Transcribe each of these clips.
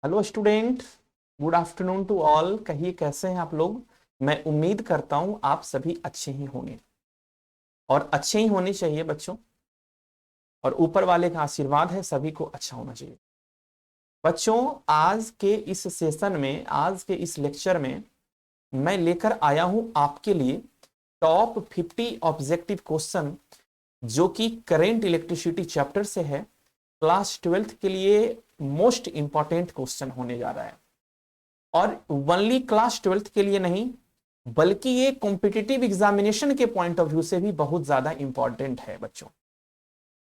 Hello student. Good afternoon to all. कहिए कैसे हैं आप लोग। मैं उम्मीद करता हूं आप सभी अच्छे ही होंगे और अच्छे ही होने चाहिए बच्चों। और ऊपर वाले का आशीर्वाद है, सभी को अच्छा होना चाहिए। बच्चों, आज के इस सेशन में, आज के इस लेक्चर में मैं लेकर आया हूं आपके लिए टॉप 50 ऑब्जेक्टिव क्वेश्चन, जो कि करेंट इलेक्ट्रिसिटी चैप्टर से है। क्लास 12th के लिए मोस्ट इंपॉर्टेंट क्वेश्चन होने जा रहा है। और ओनली क्लास 12th के लिए नहीं, बल्कि ये कॉम्पिटिटिव एग्जामिनेशन के पॉइंट ऑफ व्यू से भी बहुत ज्यादा इंपॉर्टेंट है बच्चों।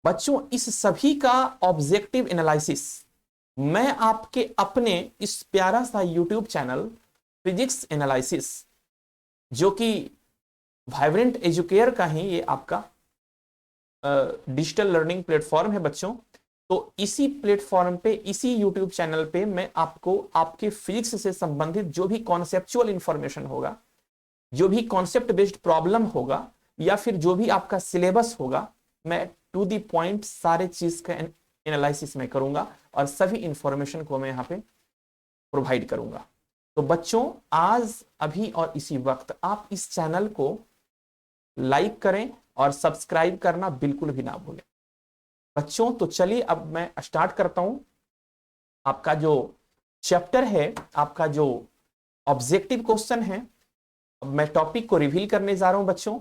बच्चों, इस सभी का ऑब्जेक्टिव एनालिसिस मैं आपके अपने इस प्यारा सा यूट्यूब चैनल फिजिक्स एनालिसिस, जो कि वाइब्रेंट एजुकेयर का ही ये आपका डिजिटल लर्निंग प्लेटफॉर्म है बच्चों। तो इसी प्लेटफॉर्म पे, इसी यूट्यूब चैनल पे मैं आपको आपके फिजिक्स से संबंधित जो भी कॉन्सेप्चुअल इंफॉर्मेशन होगा, जो भी कॉन्सेप्ट बेस्ड प्रॉब्लम होगा, या फिर जो भी आपका सिलेबस होगा, मैं टू दी पॉइंट सारे चीज का एनालिसिस में करूंगा और सभी इंफॉर्मेशन को मैं यहां पे प्रोवाइड करूंगा। तो बच्चों, आज अभी और इसी वक्त आप इस चैनल को लाइक करें और सब्सक्राइब करना बिल्कुल भी ना भूलें बच्चों। तो चलिए अब मैं स्टार्ट करता हूं। आपका जो चैप्टर है, आपका जो ऑब्जेक्टिव क्वेश्चन है, अब मैं टॉपिक को रिवील करने जा रहा हूं बच्चों।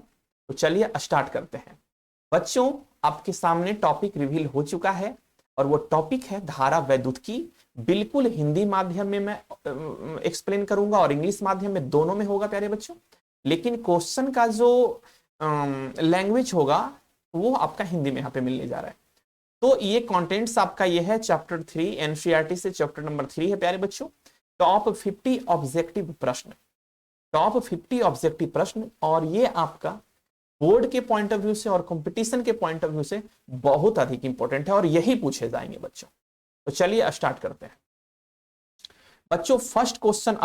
तो चलिए स्टार्ट करते हैं। बच्चों, आपके सामने टॉपिक रिवील हो चुका है और वो टॉपिक है धारा वैद्युत की। बिल्कुल हिंदी माध्यम में मैं एक्सप्लेन करूंगा और इंग्लिश माध्यम में, दोनों में होगा प्यारे बच्चों। लेकिन क्वेश्चन का जो लैंग्वेज होगा वो आपका हिंदी में यहाँ पे मिलने जा रहा है। तो ये कंटेंट्स आपका ये है चैप्टर 3 एनसीईआरटी से, चैप्टर नंबर 3 है प्यारे बच्चों। टॉप 50 ऑब्जेक्टिव प्रश्न, टॉप 50 ऑब्जेक्टिव प्रश्न। और ये आपका बोर्ड के पॉइंट ऑफ व्यू से और कंपटीशन के पॉइंट ऑफ व्यू से बहुत अधिक इंपॉर्टेंट है और यही पूछे जाएंगे बच्चों। तो चलिए स्टार्ट करते हैं बच्चों। फर्स्ट क्वेश्चन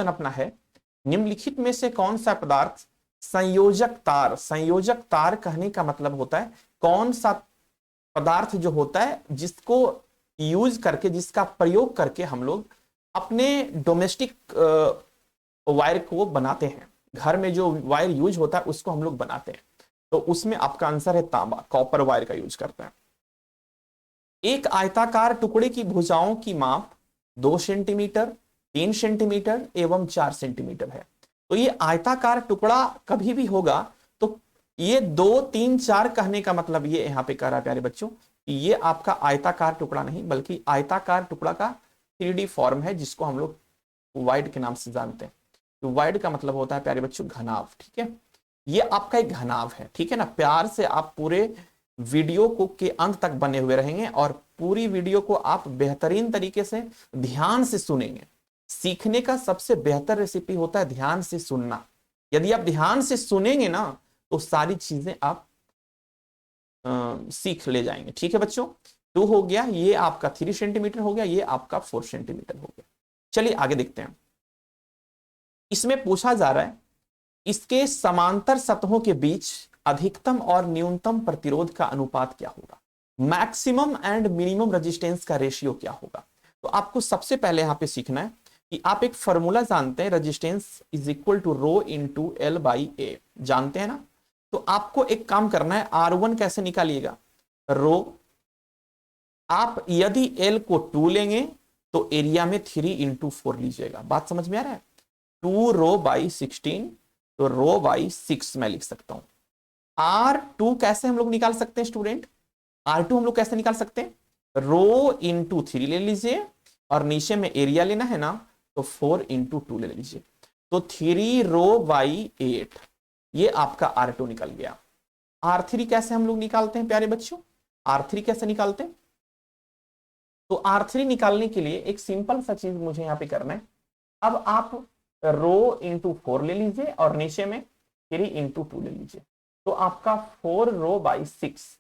अपना है, निम्नलिखित में से कौन सा पदार्थ संयोजक तार कहने का मतलब होता है कौन सा पदार्थ जो होता है जिसको यूज करके, जिसका प्रयोग करके हम लोग अपने डोमेस्टिक वायर को बनाते हैं। घर में जो वायर यूज होता है उसको हम लोग बनाते हैं। तो उसमें आपका आंसर है तांबा, कॉपर वायर का यूज करते हैं। एक आयताकार टुकड़े की भुजाओं की माप 2 सेंटीमीटर, 3 सेंटीमीटर एवं 4 सेंटीमीटर है। तो ये आयताकार टुकड़ा कभी भी होगा तो ये 2, 3, 4 कहने का मतलब ये यहां पे कह रहा है प्यारे बच्चों, ये आपका आयताकार टुकड़ा नहीं बल्कि आयताकार टुकड़ा का 3D फॉर्म है, जिसको हम लोग वाइड के नाम से जानते हैं। तो वाइड का मतलब होता है प्यारे बच्चों घनाव। ठीक है, ये आपका एक घनाव है। ठीक है ना, प्यार से आप पूरे वीडियो को के अंत तक बने हुए रहेंगे और पूरी वीडियो को आप बेहतरीन तरीके से ध्यान से सुनेंगे। सीखने का सबसे बेहतर रेसिपी होता है ध्यान से सुनना। यदि आप ध्यान से सुनेंगे ना तो सारी चीजें आप सीख ले जाएंगे। ठीक है बच्चों, 2 हो गया, ये आपका 3 सेंटीमीटर हो गया, ये आपका 4 सेंटीमीटर हो गया। चलिए आगे देखते हैं। इसमें पूछा जा रहा है इसके समांतर सतहों के बीच अधिकतम और न्यूनतम प्रतिरोध का अनुपात क्या होगा, मैक्सिमम एंड मिनिमम रेजिस्टेंस का रेशियो क्या होगा। तो आपको सबसे पहले यहां पे सीखना है कि आप एक फॉर्मूला जानते हैं, resistance is equal to rho into L by A, जानते हैं ना। तो आपको एक काम करना है, R1 कैसे निकालिएगा, रो, आप यदि एल को 2 लेंगे तो एरिया में 3 इंटू 4 लीजिएगा। बात समझ में आ रहा है। 2 रो बाई 16, तो रो बाई 6 मैं लिख सकता हूं। R2 कैसे हम लोग निकाल सकते हैं स्टूडेंट, R2 हम लोग कैसे निकाल सकते हैं, रो इंटू 3 ले लीजिए और नीचे में एरिया लेना है ना, तो 4 इंटू 2 ले लीजिए। तो 3 रो बाई 8, ये आपका R2 निकल गया। R3 कैसे हम लोग निकालते हैं प्यारे बच्चों, R3 कैसे निकालते हैं। तो R3 निकालने के लिए एक सिंपल सा चीज मुझे यहां पे करना है। अब आप रो इंटू 4 ले लीजिए और नीचे में 3 इंटू 2 ले लीजिए। तो आपका 4 रो बाई 6,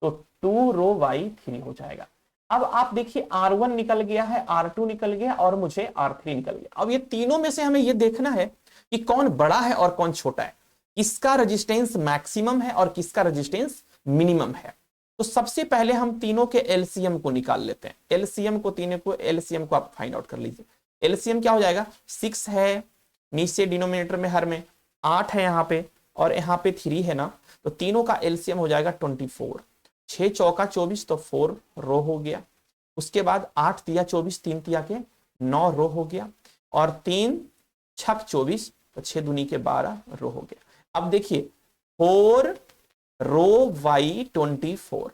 तो 2 रो बाई 3 हो जाएगा। अब आप देखिए R1 निकल गया है, R2 निकल गया और मुझे R3 निकल गया। अब ये तीनों में से हमें ये देखना है कि कौन बड़ा है और कौन छोटा है, किसका रेजिस्टेंस मैक्सिमम है और किसका रेजिस्टेंस मिनिमम है। तो सबसे पहले हम तीनों के एलसीएम को निकाल लेते हैं। एलसीएम को आप फाइंड आउट कर लीजिए। एलसीएम क्या हो जाएगा, 6 है नीचे डिनोमिनेटर में, हर में 8 है यहाँ पे, और यहाँ पे 3 है ना, तो तीनों का एलसीएम हो जाएगा 24। 6 चौका 24, तो 4 रो हो गया। उसके बाद 8 तिया 24, 3 तिया के 9 रो हो गया, और 3 छक 24, तो 6 दूनी के 12 रो हो गया। अब देखिए 4 रो बाई 24,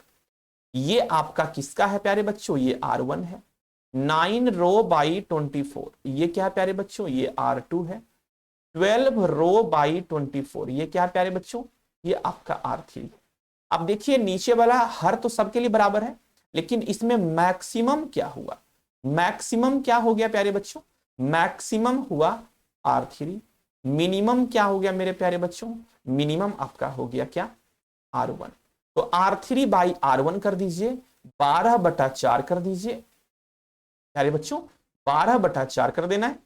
ये आपका किसका है प्यारे बच्चों, ये R1 है। 9 रो बाई 24, ये क्या है प्यारे बच्चों, ये R2 है। 12 रो बाई 24, ये क्या है प्यारे बच्चों, ये आपका R3। अब देखिए नीचे वाला हर तो सबके लिए बराबर है, लेकिन इसमें मैक्सिमम क्या हुआ, मैक्सिमम क्या हो गया प्यारे बच्चों, मैक्सिमम हुआ R3। मिनिमम क्या हो गया मेरे प्यारे बच्चों, मिनिमम आपका हो गया क्या, R1। तो R3 बाई R1 कर दीजिए, 12/4 कर दीजिए प्यारे बच्चों, 12/4 कर देना है।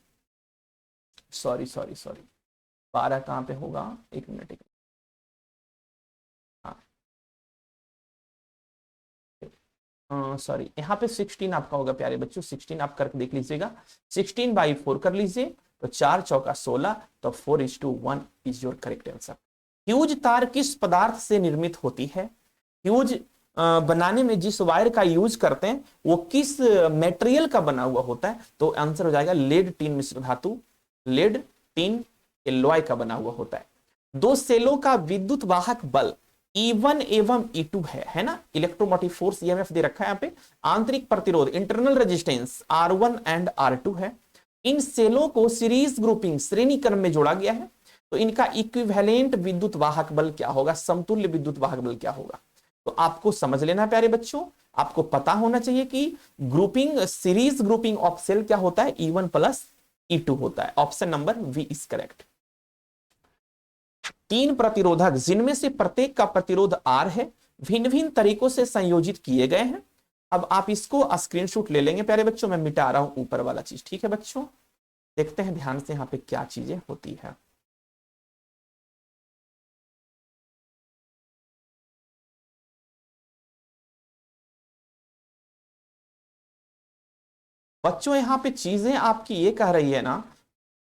सॉरी 12 कहां पे होगा, एक मिनट, सॉरी यहाँ पे 16 आपका होगा प्यारे बच्चों, 16 आप करके देख लीजिएगा। 16/4 कर लीजिए, तो 4 चौका 16, तो 4:1 is your correct answer. Fuse तार किस पदार्थ से निर्मित होती है, फ्यूज बनाने में जिस वायर का यूज करते हैं वो किस मेटेरियल का बना हुआ होता है, तो आंसर हो जाएगा लेड टीन मिश्र धातु, लेड टीन एलॉय का बना हुआ होता है। दो सेलों का विद्युत वाहक बल E1 एवं E2 है ना, इलेक्ट्रोमोटिव फोर्स EMF दे रखा है यहाँ पे। आंतरिक प्रतिरोध internal resistance R1 and R2 है। इन सेलों को सीरीज ग्रुपिंग श्रेणी क्रम में जोड़ा गया है, तो इनका इक्विवेलेंट विद्युत वाहक बल क्या होगा, समतुल्य विद्युत वाहक बल क्या होगा। तो आपको समझ लेना प्यारे बच्चों, आपको पता होना चाहिए कि grouping, series grouping of cell क्या होता है, E1 प्लस E2 होता है। Option number V is correct. 3 प्रतिरोधक जिनमें से प्रत्येक का प्रतिरोध R है, भिन्न भिन्न तरीकों से संयोजित किए गए हैं। अब आप इसको स्क्रीनशॉट ले लेंगे प्यारे बच्चों, मैं मिटा रहा हूं ऊपर वाला चीज, ठीक है बच्चों। देखते हैं ध्यान से यहाँ पे क्या चीजें होती है। बच्चों यहाँ पे चीजें आपकी ये कह रही है ना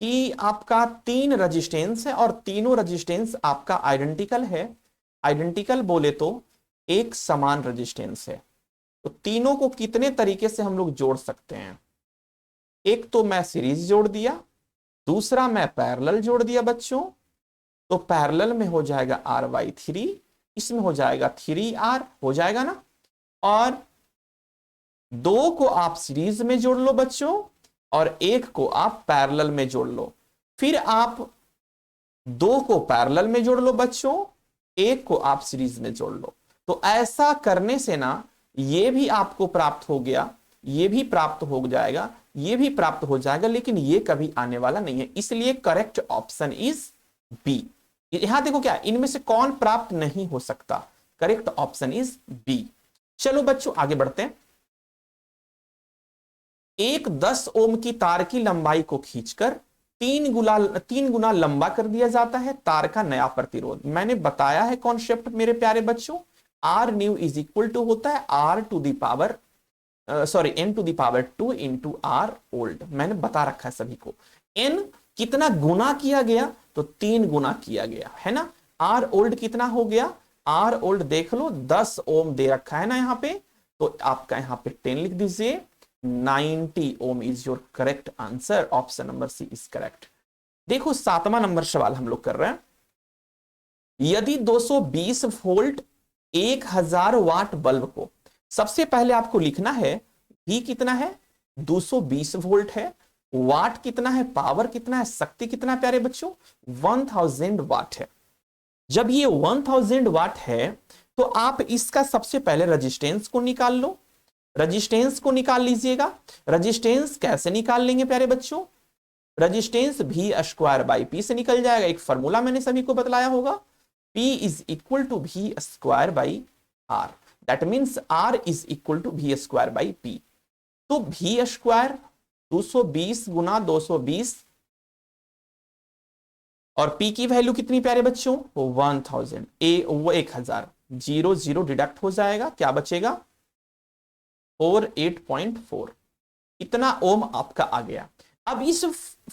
कि आपका 3 रजिस्टेंस है और तीनों रजिस्टेंस आपका आइडेंटिकल है। आइडेंटिकल बोले तो एक समान रजिस्टेंस है, तो तीनों को कितने तरीके से हम लोग जोड़ सकते हैं। एक तो मैं सीरीज जोड़ दिया, दूसरा मैं पैरेलल जोड़ दिया बच्चों, तो पैरेलल में हो जाएगा R/3, इसमें हो जाएगा 3R हो जाएगा ना, और 2 को आप सीरीज में जोड़ लो बच्चों, और 1 को आप पैरेलल में जोड़ लो। फिर आप 2 को पैरेलल में जोड़ लो बच्चों, 1 को आप सीरीज में जोड़ लो। तो ऐसा करने से ना ये भी आपको प्राप्त हो गया, ये भी प्राप्त हो जाएगा, ये भी प्राप्त हो जाएगा, लेकिन ये कभी आने वाला नहीं है, इसलिए करेक्ट ऑप्शन इज बी। यहां देखो क्या, इनमें से कौन प्राप्त नहीं हो सकता, करेक्ट ऑप्शन इज बी। चलो बच्चों आगे बढ़ते हैं। एक 10 ओम की तार की लंबाई को खींचकर 3 गुना लंबा कर दिया जाता है तार का नया प्रतिरोध। मैंने बताया है कॉन्सेप्ट मेरे प्यारे बच्चों, R new is equal to होता है R to the power N to the power 2 into R old. मैंने बता रखा है सभी को। N कितना गुना किया गया, तो 3 गुना किया गया है ना। R ओल्ड कितना हो गया, R ओल्ड देख लो 10 ओम दे रखा है ना यहाँ पे, तो आपका यहाँ पे 10 लिख दीजिए। 90 ohm is your correct answer, option number C is correct. देखो 7वां नंबर सवाल हम लोग कर रहे हैं। यदि 220 वोल्ट 1000 वाट बल्ब को, सबसे पहले आपको लिखना है V कितना है, 220 वोल्ट है, वाट कितना है, पावर कितना है, शक्ति कितना है प्यारे बच्चों, 1000 वाट है। जब ये 1000 वाट है तो आप इसका सबसे पहले रेजिस्टेंस को निकाल लो, रेजिस्टेंस को निकाल लीजिएगा। रेजिस्टेंस कैसे निकाल लेंगे प्यारे बच्चों, रेजिस्टेंस V² से निकल जाएगा। एक फॉर्मूला मैंने सभी को बतलाया होगा, P is equal to V²/R, that means R is equal to V²/P। तो V² 220 गुना 220 और P की वैल्यू कितनी प्यारे बच्चों, 1000, वो 1000, 0 0 डिडक्ट हो जाएगा, क्या बचेगा 48.4, इतना ओम आपका आ गया। अब इस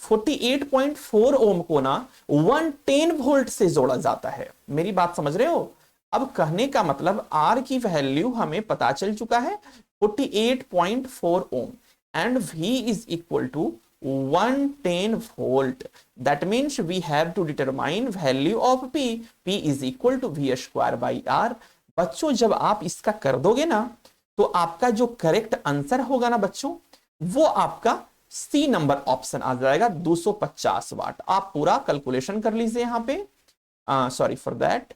48.4 ओम को ना 110 वोल्ट से जोड़ा जाता है, मेरी बात समझ रहे हो। अब कहने का मतलब आर की वैल्यू हमें पता चल चुका है 48.4 ohm and V is equal to 110 volt. That means we have to determine value of P. P is equal to V square by R. बच्चों जब आप इसका कर दोगे ना तो आपका जो करेक्ट आंसर होगा ना बच्चों, वो आपका सी नंबर ऑप्शन आ जाएगा 250 वाट। आप पूरा कैलकुलेशन कर लीजिए यहाँ पे, सॉरी फॉर दैट,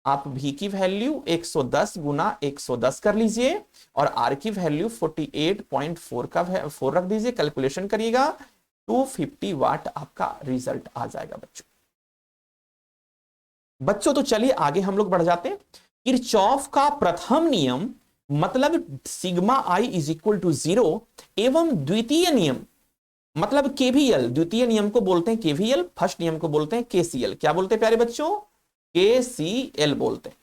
आप V की वैल्यू 110 गुना 110 कर लीजिए और R की वैल्यू 48.4 का 4 रख दीजिए, कैलकुलेशन करिएगा 250 वाट आपका रिजल्ट आ जाएगा बच्चों। बच्चों तो चलिए आगे हम लोग बढ़ जाते हैं। किरचॉफ का प्रथम नियम मतलब sigma I is equal to 0 एवं द्वितीय नियम मतलब केवीएल, द्वितीय नियम को बोलते हैं केवीएल, फर्स्ट नियम को बोलते हैं केसीएल। क्या बोलते हैं प्यारे बच्चों, केसीएल बोलते हैं।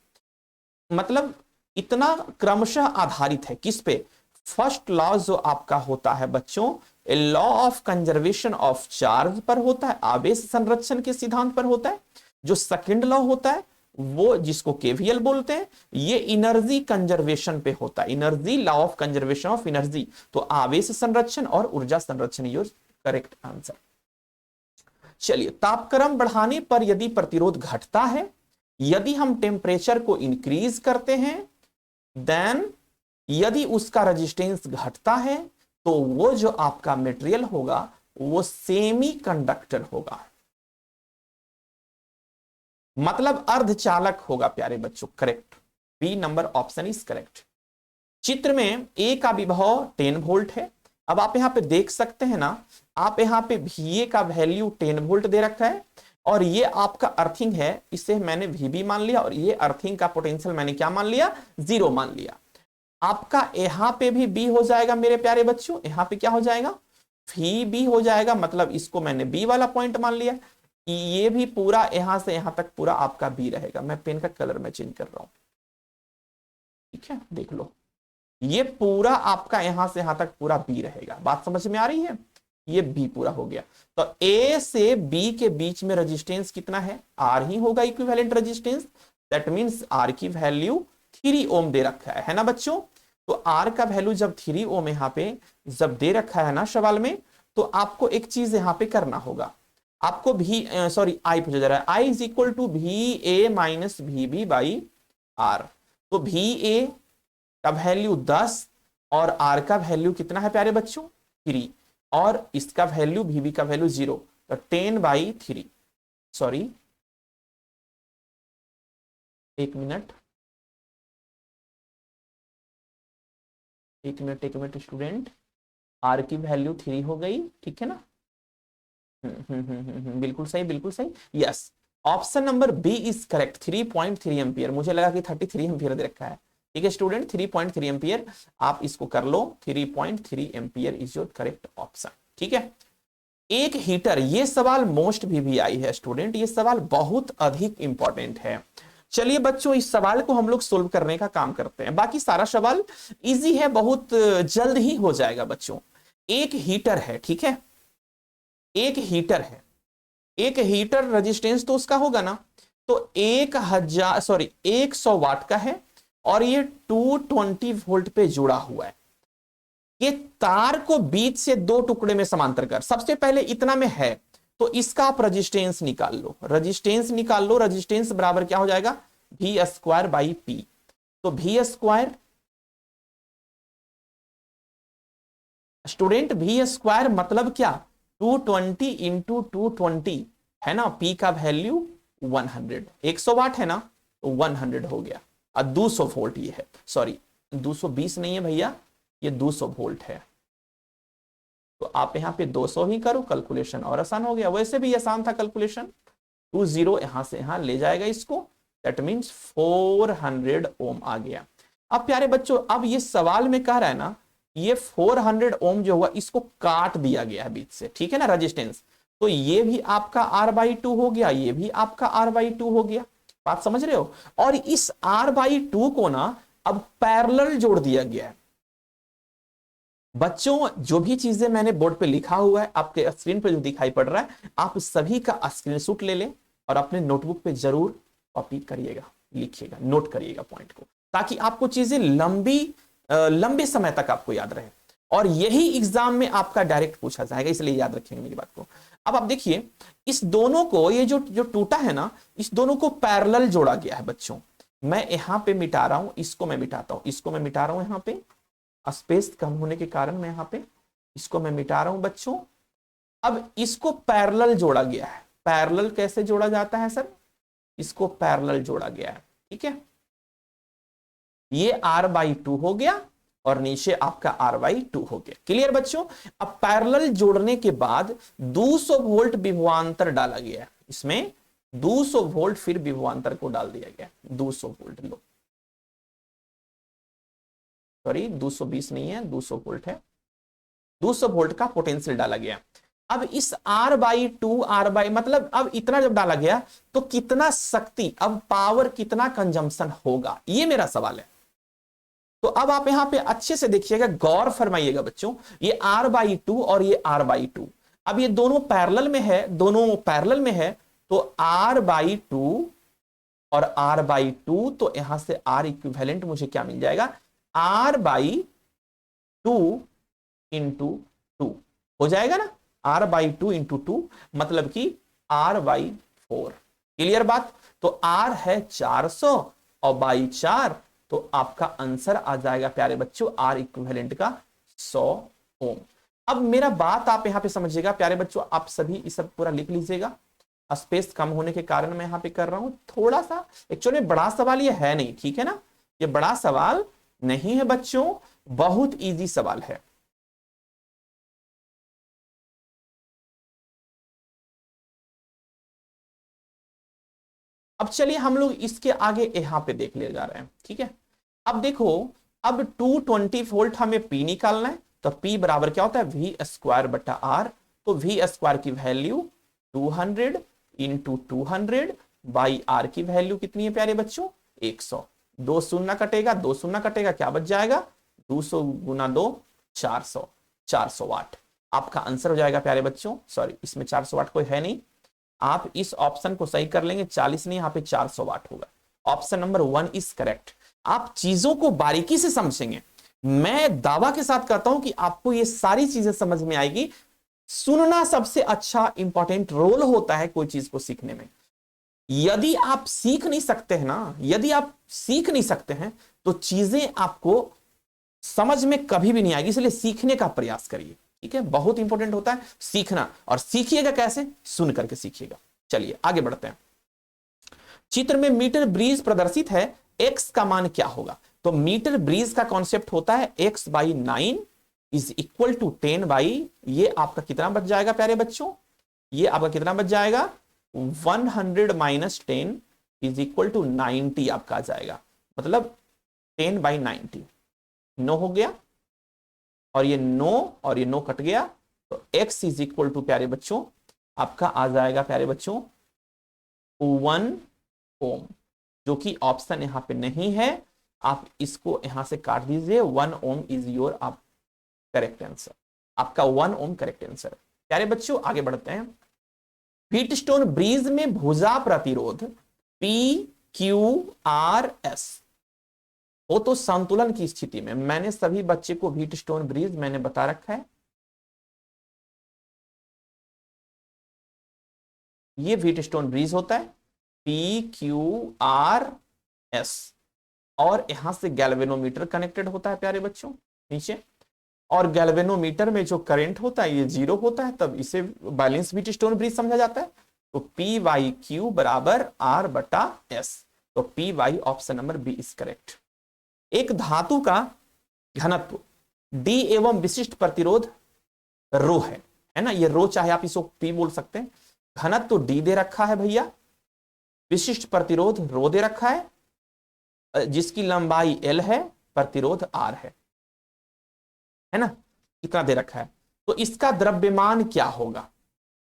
मतलब इतना क्रमशः आधारित है किस पे, फर्स्ट लॉ जो आपका होता है बच्चों law of conservation of charge पर होता है, आवेश संरक्षण के सिद्धांत पर होता है। जो सेकंड लॉ होता है वो जिसको केवीएल बोलते हैं, ये एनर्जी कंजर्वेशन पे होता है, energy law of conservation of energy. तो आवेश संरक्षण और ऊर्जा संरक्षण योर करेक्ट आंसर। चलिए, तापक्रम बढ़ाने पर यदि प्रतिरोध घटता है, यदि हम टेम्परेचर को इंक्रीज करते हैं, देन यदि उसका रेजिस्टेंस घटता है तो वो जो आपका मटेरियल होगा वो सेमी कंडक्टर होगा, मतलब अर्धचालक होगा प्यारे बच्चों। Correct, B number option is correct. चित्र में ए का विभव 10 वोल्ट है। अब आप यहां पे देख सकते हैं ना, आप यहां पे VA का वैल्यू 10 वोल्ट दे रखा है और ये आपका अर्थिंग है, इसे मैंने VB मान लिया और ये अर्थिंग का पोटेंशियल मैंने क्या मान लिया, 0 मान लिया। आपका यहां पे भी B हो जाएगा मेरे प्यारे बच्चों, यहां पे क्या हो जाएगा VB हो जाएगा, मतलब इसको मैंने B वाला पॉइंट मान लिया। ये भी पूरा यहां से यहां तक पूरा आपका B रहेगा। मैं पेन का कलर में चेंज कर रहा हूं, ठीक है, देख लो, ये पूरा आपका यहां से यहां तक पूरा B रहेगा। बात समझ में आ रही है, ये B पूरा हो गया। तो A से B के बीच में रेजिस्टेंस कितना है, R ही होगा equivalent resistance. That means R की वैल्यू 3 ओम दे रखा है ना बच्चों। तो R का वैल्यू जब 3 ओम यहां पे जब दे रखा है ना सवाल में, तो आपको एक चीज यहां पे करना होगा, आपको I पूछा जा रहा है, I is equal to VA minus VB by R। तो VA का वैल्यू 10 और R का वैल्यू कितना है प्यारे बच्चों 3, और इसका वैल्यू VB का वैल्यू 0, तो 10/3, सॉरी एक मिनट स्टूडेंट, R की वैल्यू 3 हो गई, ठीक है ना। बिल्कुल सही, yes, option number B is correct. 3.3 ampere, मुझे लगा कि 33 एम्पियर दे रखा है, ठीक है स्टूडेंट, 3.3 एम्पियर आप इसको कर लो, 3.3 ampere is your correct option, ठीक है। एक हीटर, ये सवाल मोस्ट VVI है स्टूडेंट, ये सवाल बहुत अधिक इंपॉर्टेंट है। चलिए बच्चों, इस सवाल को हम लोग सोल्व करने का काम करते हैं, बाकी सारा सवाल इजी है, बहुत जल्द ही हो जाएगा बच्चों। एक हीटर है, ठीक है, एक हीटर रेजिस्टेंस तो उसका होगा ना, तो 100 वाट का है और ये 220 वोल्ट पे जुड़ा हुआ है। ये तार को बीच से 2 टुकड़े में समांतर कर, सबसे पहले इतना में है तो इसका आप रेजिस्टेंस निकाल लो, रेजिस्टेंस बराबर क्या हो जाएगा V² बाई P। तो V² स्टूडेंट, V² मतलब क्या 220 इंटू 220 है ना, P का वैल्यू 100, 100 वाट है ना, तो 100 हो गया। और 200 वोल्ट ये है, सॉरी 220 नहीं है भैया, ये 200 वोल्ट है। तो आप यहाँ पे 200 ही करो, कैलकुलेशन और आसान हो गया, वैसे भी आसान था कैलकुलेशन। 20 यहां से यहां ले जाएगा इसको, दैट मीन्स 400 ओम आ गया। अब प्यारे बच्चों, अब ये सवाल में कह रहा है ना, ये 400 ओम जो हुआ इसको काट दिया गया है बीच से, ठीक है ना रेजिस्टेंस, तो ये भी आपका R/2 हो गया, ये भी आपका R/2 हो गया। बात समझ रहे हो। और इस R/2 को ना अब पैरेलल जोड़ दिया गया है। बच्चों जो भी चीजें मैंने बोर्ड पे लिखा हुआ है आपके स्क्रीन पे जो दिखाई पड़ रहा है, आप सभी का स्क्रीनशॉट ले लें और अपने नोटबुक पे जरूर कॉपी करिएगा, लिखिएगा, नोट करिएगा पॉइंट को, ताकि आपको चीजें लंबे समय तक आपको याद रहे। और यही एग्जाम में आपका डायरेक्ट पूछा जाएगा, इसलिए याद रखेंगे मेरी बात को। अब आप देखिए इस दोनों को, ये जो टूटा है ना, इस दोनों को पैरेलल जोड़ा गया है बच्चों। मैं यहां पे मिटा रहा हूं, इसको मैं मिटाता हूं, इसको मैं मिटा रहा हूं, यहां पे स्पेस कम होने के कारण मैं यहां पे इसको मैं मिटा रहा हूं बच्चों। अब इसको पैरेलल जोड़ा गया है। पैरेलल कैसे जोड़ा जाता है सर? इसको पैरेलल जोड़ा गया है, ठीक है। ये R/2 हो गया और नीचे आपका R/2 हो गया। क्लियर बच्चों? अब पैरेलल जोड़ने के बाद 200 वोल्ट विभवांतर डाला गया है इसमें, 200 वोल्ट फिर विभवांतर को डाल दिया गया, 200 वोल्ट। लो सॉरी 220 नहीं है, 200 वोल्ट है, 200 वोल्ट का पोटेंशियल डाला गया। अब इस R/2 मतलब अब इतना जब डाला गया तो कितना शक्ति, अब पावर कितना कंजम्पशन होगा, ये मेरा सवाल है। तो अब आप यहां पे अच्छे से देखिएगा, गौर फरमाइएगा बच्चों। ये R/2 और ये R/2, अब ये दोनों पैरेलल में है, दोनों पैरेलल में है, तो R/2 और R/2, तो यहां से R इक्विवेलेंट मुझे क्या मिल जाएगा? R/2 इंटू 2 हो जाएगा ना, R/2 इंटू 2 मतलब कि R/4। क्लियर बात? तो R है 400 और बाई 4, तो आपका आंसर आ जाएगा प्यारे बच्चों R इक्विवेलेंट का 100 ओम। अब मेरा बात आप यहां पे समझिएगा प्यारे बच्चों, आप सभी इस सब पूरा लिख लीजिएगा। स्पेस कम होने के कारण मैं यहां पे कर रहा हूं थोड़ा सा, एक्चुअली बड़ा सवाल ये है नहीं, ठीक है ना, ये बड़ा सवाल नहीं है बच्चों, बहुत इजी सवाल है। अब चलिए हम लोग इसके आगे यहां पे देख ले जा रहे हैं, ठीक है। अब देखो, अब 220 वोल्ट हमें P निकालना है, तो P बराबर क्या होता है? V² बटा R। तो V² की वैल्यू 200 इंटू 200 बाई R की वैल्यू कितनी है प्यारे बच्चों? 100। 2 शून्य कटेगा, 2 शून्य कटेगा, क्या बच जाएगा? 200 गुना 2 400, 400 वाट आपका आंसर हो जाएगा प्यारे बच्चों। सॉरी इसमें 400 वाट कोई है नहीं, आप इस ऑप्शन को सही कर लेंगे, 40 नहीं, यहां पे 400 वाट होगा। Option number 1 is correct. आप चीजों को बारीकी से समझेंगे, मैं दावा के साथ कहता हूं कि आपको ये सारी चीजें समझ में आएगी। सुनना सबसे अच्छा इंपॉर्टेंट रोल होता है कोई चीज को सीखने में। यदि आप सीख नहीं सकते हैं ना, यदि आप सीख नहीं सकते हैं तो चीजें आपको समझ में कभी भी नहीं आएगी, इसलिए सीखने का प्रयास करिए, ठीक है। बहुत इंपॉर्टेंट होता है सीखना, और सीखिएगा कैसे? सुन करके सीखिएगा। चलिए आगे बढ़ते हैं। चित्र में मीटर ब्रीज प्रदर्शित है, x का मान क्या होगा? तो मीटर ब्रीज का कॉन्सेप्ट होता है x/9 इज इक्वल टू 10 ये आपका कितना बच जाएगा प्यारे बच्चों? ये आपका कितना बच जाएगा? 100 माइनस 10 इज इक्वल टू 90 आपका आ जाएगा, मतलब 10/90। 9 हो गया और ये 9 और ये 9 कट गया, तो x इज इक्वल टू प्यारे बच्चों आपका आ जाएगा प्यारे बच्चों 1 ओम, जो कि ऑप्शन यहां पे नहीं है। आप इसको यहां से काट दीजिए, 1 ओम इज योर आप करेक्ट आंसर, आपका 1 ओम करेक्ट आंसर। प्यारे बच्चों आगे बढ़ते हैं। व्हीटस्टोन ब्रिज में भुजा प्रतिरोध PQRS हो तो संतुलन की स्थिति में, मैंने सभी बच्चे को व्हीटस्टोन ब्रिज मैंने बता रखा है। ये व्हीटस्टोन ब्रिज होता है PQRS, और यहां से गैल्वेनोमीटर कनेक्टेड होता है प्यारे बच्चों नीचे, और गैल्वेनोमीटर में जो करंट होता है ये 0 होता है, तब इसे बैलेंस व्हीटस्टोन ब्रिज समझा जाता है। तो PYQ बराबर R/S, तो PY option number B is correct. एक धातु का घनत्व D एवं विशिष्ट प्रतिरोध रो है ना, ये रो चाहे आप इसको P बोल सकते हैं। घनत्व D दे रखा है भैया, विशिष्ट प्रतिरोध रो दे रखा है, जिसकी लंबाई L है, प्रतिरोध R है ना, कितना दे रखा है। तो इसका द्रव्यमान क्या होगा?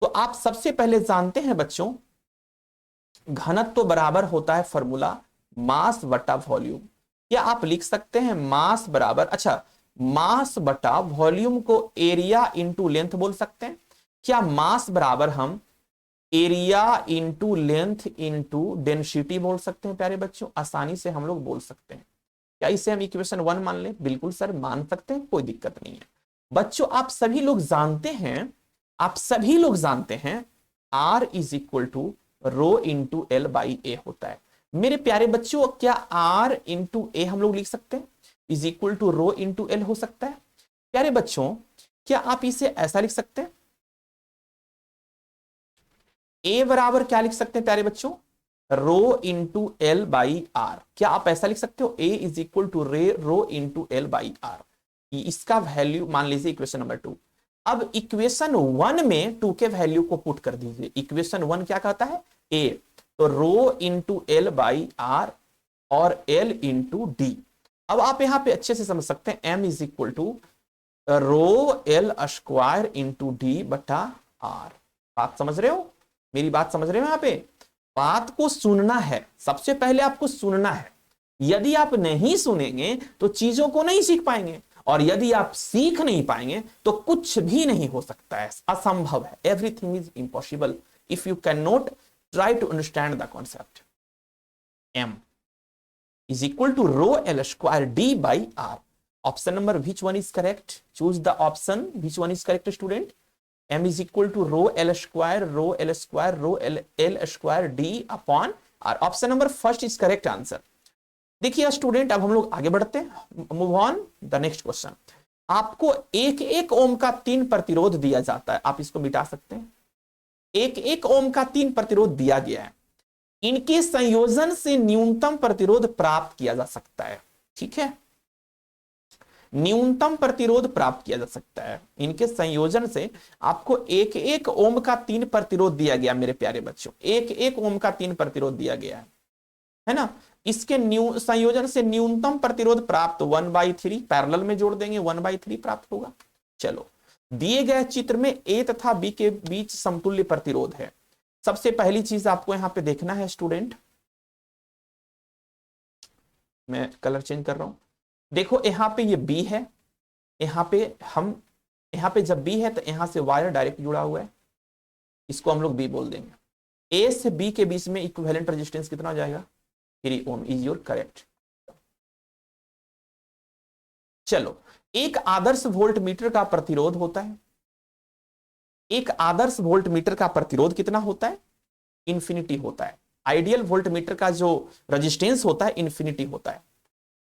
तो आप सबसे पहले जानते हैं बच्चों घनत्व बराबर होता है फॉर्मूला मास बटा वॉल्यूम। या आप लिख सकते हैं मास बराबर, अच्छा मास बटा वॉल्यूम को एरिया इंटू लेंथ बोल सकते हैं। क्या मास बराबर हम area into length into density बोल सकते हैं प्यारे बच्चों, आसानी से हम लोग बोल सकते हैं। क्या इसे हम इक्वेशन 1 मान लें? बिल्कुल सर मान सकते हैं, कोई दिक्कत नहीं है। बच्चों आप सभी लोग जानते हैं, आप सभी लोग जानते हैं R is equal to rho into L by A होता है। मेरे प्यारे बच्चों क्या R इंटू ए हम लोग लिख सकते हैं is equal to rho into L हो सकता है? प्यारे बच्चों क्या आप इसे ऐसा लिख सकते हैं? ए बराबर क्या लिख सकते हैं प्यारे बच्चों? Rho into L by R. क्या आप ऐसा लिख सकते हो? A is equal to rho into L by R. इसका वैल्यू मान लीजिए इक्वेशन नंबर 2। अब इक्वेशन 1 में 2 के वैल्यू को पुट कर दीजिए। इक्वेशन 1 क्या कहता है? ए, तो rho into L by R और एल इंटू डी। अब आप यहां पे अच्छे से समझ सकते हैं M is equal to rho L square into D बटा आर। बात समझ रहे हो? मेरी बात समझ रहे हो? यहां पे बात को सुनना है, सबसे पहले आपको सुनना है। यदि आप नहीं सुनेंगे तो चीजों को नहीं सीख पाएंगे, और यदि आप सीख नहीं पाएंगे तो कुछ भी नहीं हो सकता है, असंभव है। Everything is impossible if you can not try to understand the concept. M is equal to rho L square D by R. Option number which one is correct? Choose the option which one is correct student. m is equal to rho L square rho L square D upon R. Option number first is correct answer. देखिए student अब हम लोग आगे बढ़ते हैं, move on the next question. आपको 1 ओम का 3 प्रतिरोध दिया जाता है, आप इसको मिटा सकते हैं। 1 ओम का 3 प्रतिरोध दिया गया है, इनके संयोजन से न्यूनतम प्रतिरोध प्राप्त किया जा सकता है। ठीक है, न्यूनतम प्रतिरोध प्राप्त किया जा सकता है इनके संयोजन से। आपको 1 ओम का 3 प्रतिरोध दिया गया मेरे प्यारे बच्चों, 1 ओम का 3 प्रतिरोध दिया गया है ना। इसके संयोजन से न्यूनतम प्रतिरोध प्राप्त 1/3 पैरेलल में जोड़ देंगे 1/3 प्राप्त होगा। चलो, दिए गए चित्र में ए तथा बी के बीच समतुल्य प्रतिरोध है। सबसे पहली चीज आपको यहां पे देखना है स्टूडेंट, मैं कलर चेंज कर रहा हूं। देखो यहां पे ये B है, यहां पे जब B है तो यहां से वायर डायरेक्ट जुड़ा हुआ है, इसको हम लोग B बोल देंगे। A से B के बीच में इक्विवेलेंट रेजिस्टेंस कितना हो जाएगा? 3 ओम इज योर करेक्ट। चलो, एक आदर्श वोल्ट मीटर का प्रतिरोध होता है, एक आदर्श वोल्ट मीटर का प्रतिरोध कितना होता है? इंफिनिटी होता है। आइडियल वोल्ट मीटर का जो रेजिस्टेंस होता है इंफिनिटी होता है।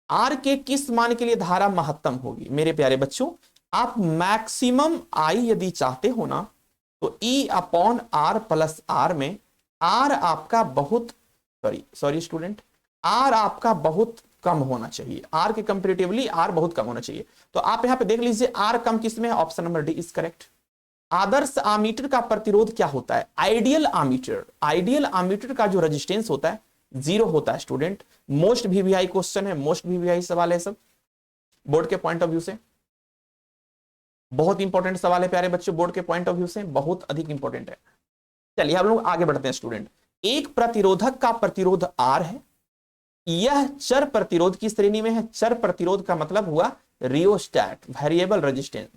आर के किस मान के लिए धारा महत्तम होगी? मेरे प्यारे बच्चों, आप मैक्सिमम आई यदि चाहते हो ना तो E upon R plus R में आर आपका बहुत सॉरी स्टूडेंट, आर आपका बहुत कम होना चाहिए। आर के कंपेरेटिवली आर बहुत कम होना चाहिए। तो आप यहां पे देख लीजिए आर कम किस में है? Option number D is correct. Adarsh ammeter का प्रतिरोध क्या होता है? आइडियल आमीटर, आइडियल आमीटर का जो रेजिस्टेंस होता है 0 होता है स्टूडेंट। मोस्ट वीवीआई क्वेश्चन है, मोस्ट वीवीआई सवाल है सब, बोर्ड के पॉइंट ऑफ व्यू से बहुत इंपॉर्टेंट सवाल है प्यारे बच्चों, बोर्ड के पॉइंट ऑफ व्यू से बहुत अधिक इंपॉर्टेंट है। चलिए हम लोग आगे बढ़ते हैं स्टूडेंट। एक प्रतिरोधक का प्रतिरोध R है, यह चर प्रतिरोध की श्रेणी में है। चर प्रतिरोध का मतलब हुआ रियोस्टैट, वेरिएबल रेजिस्टेंस।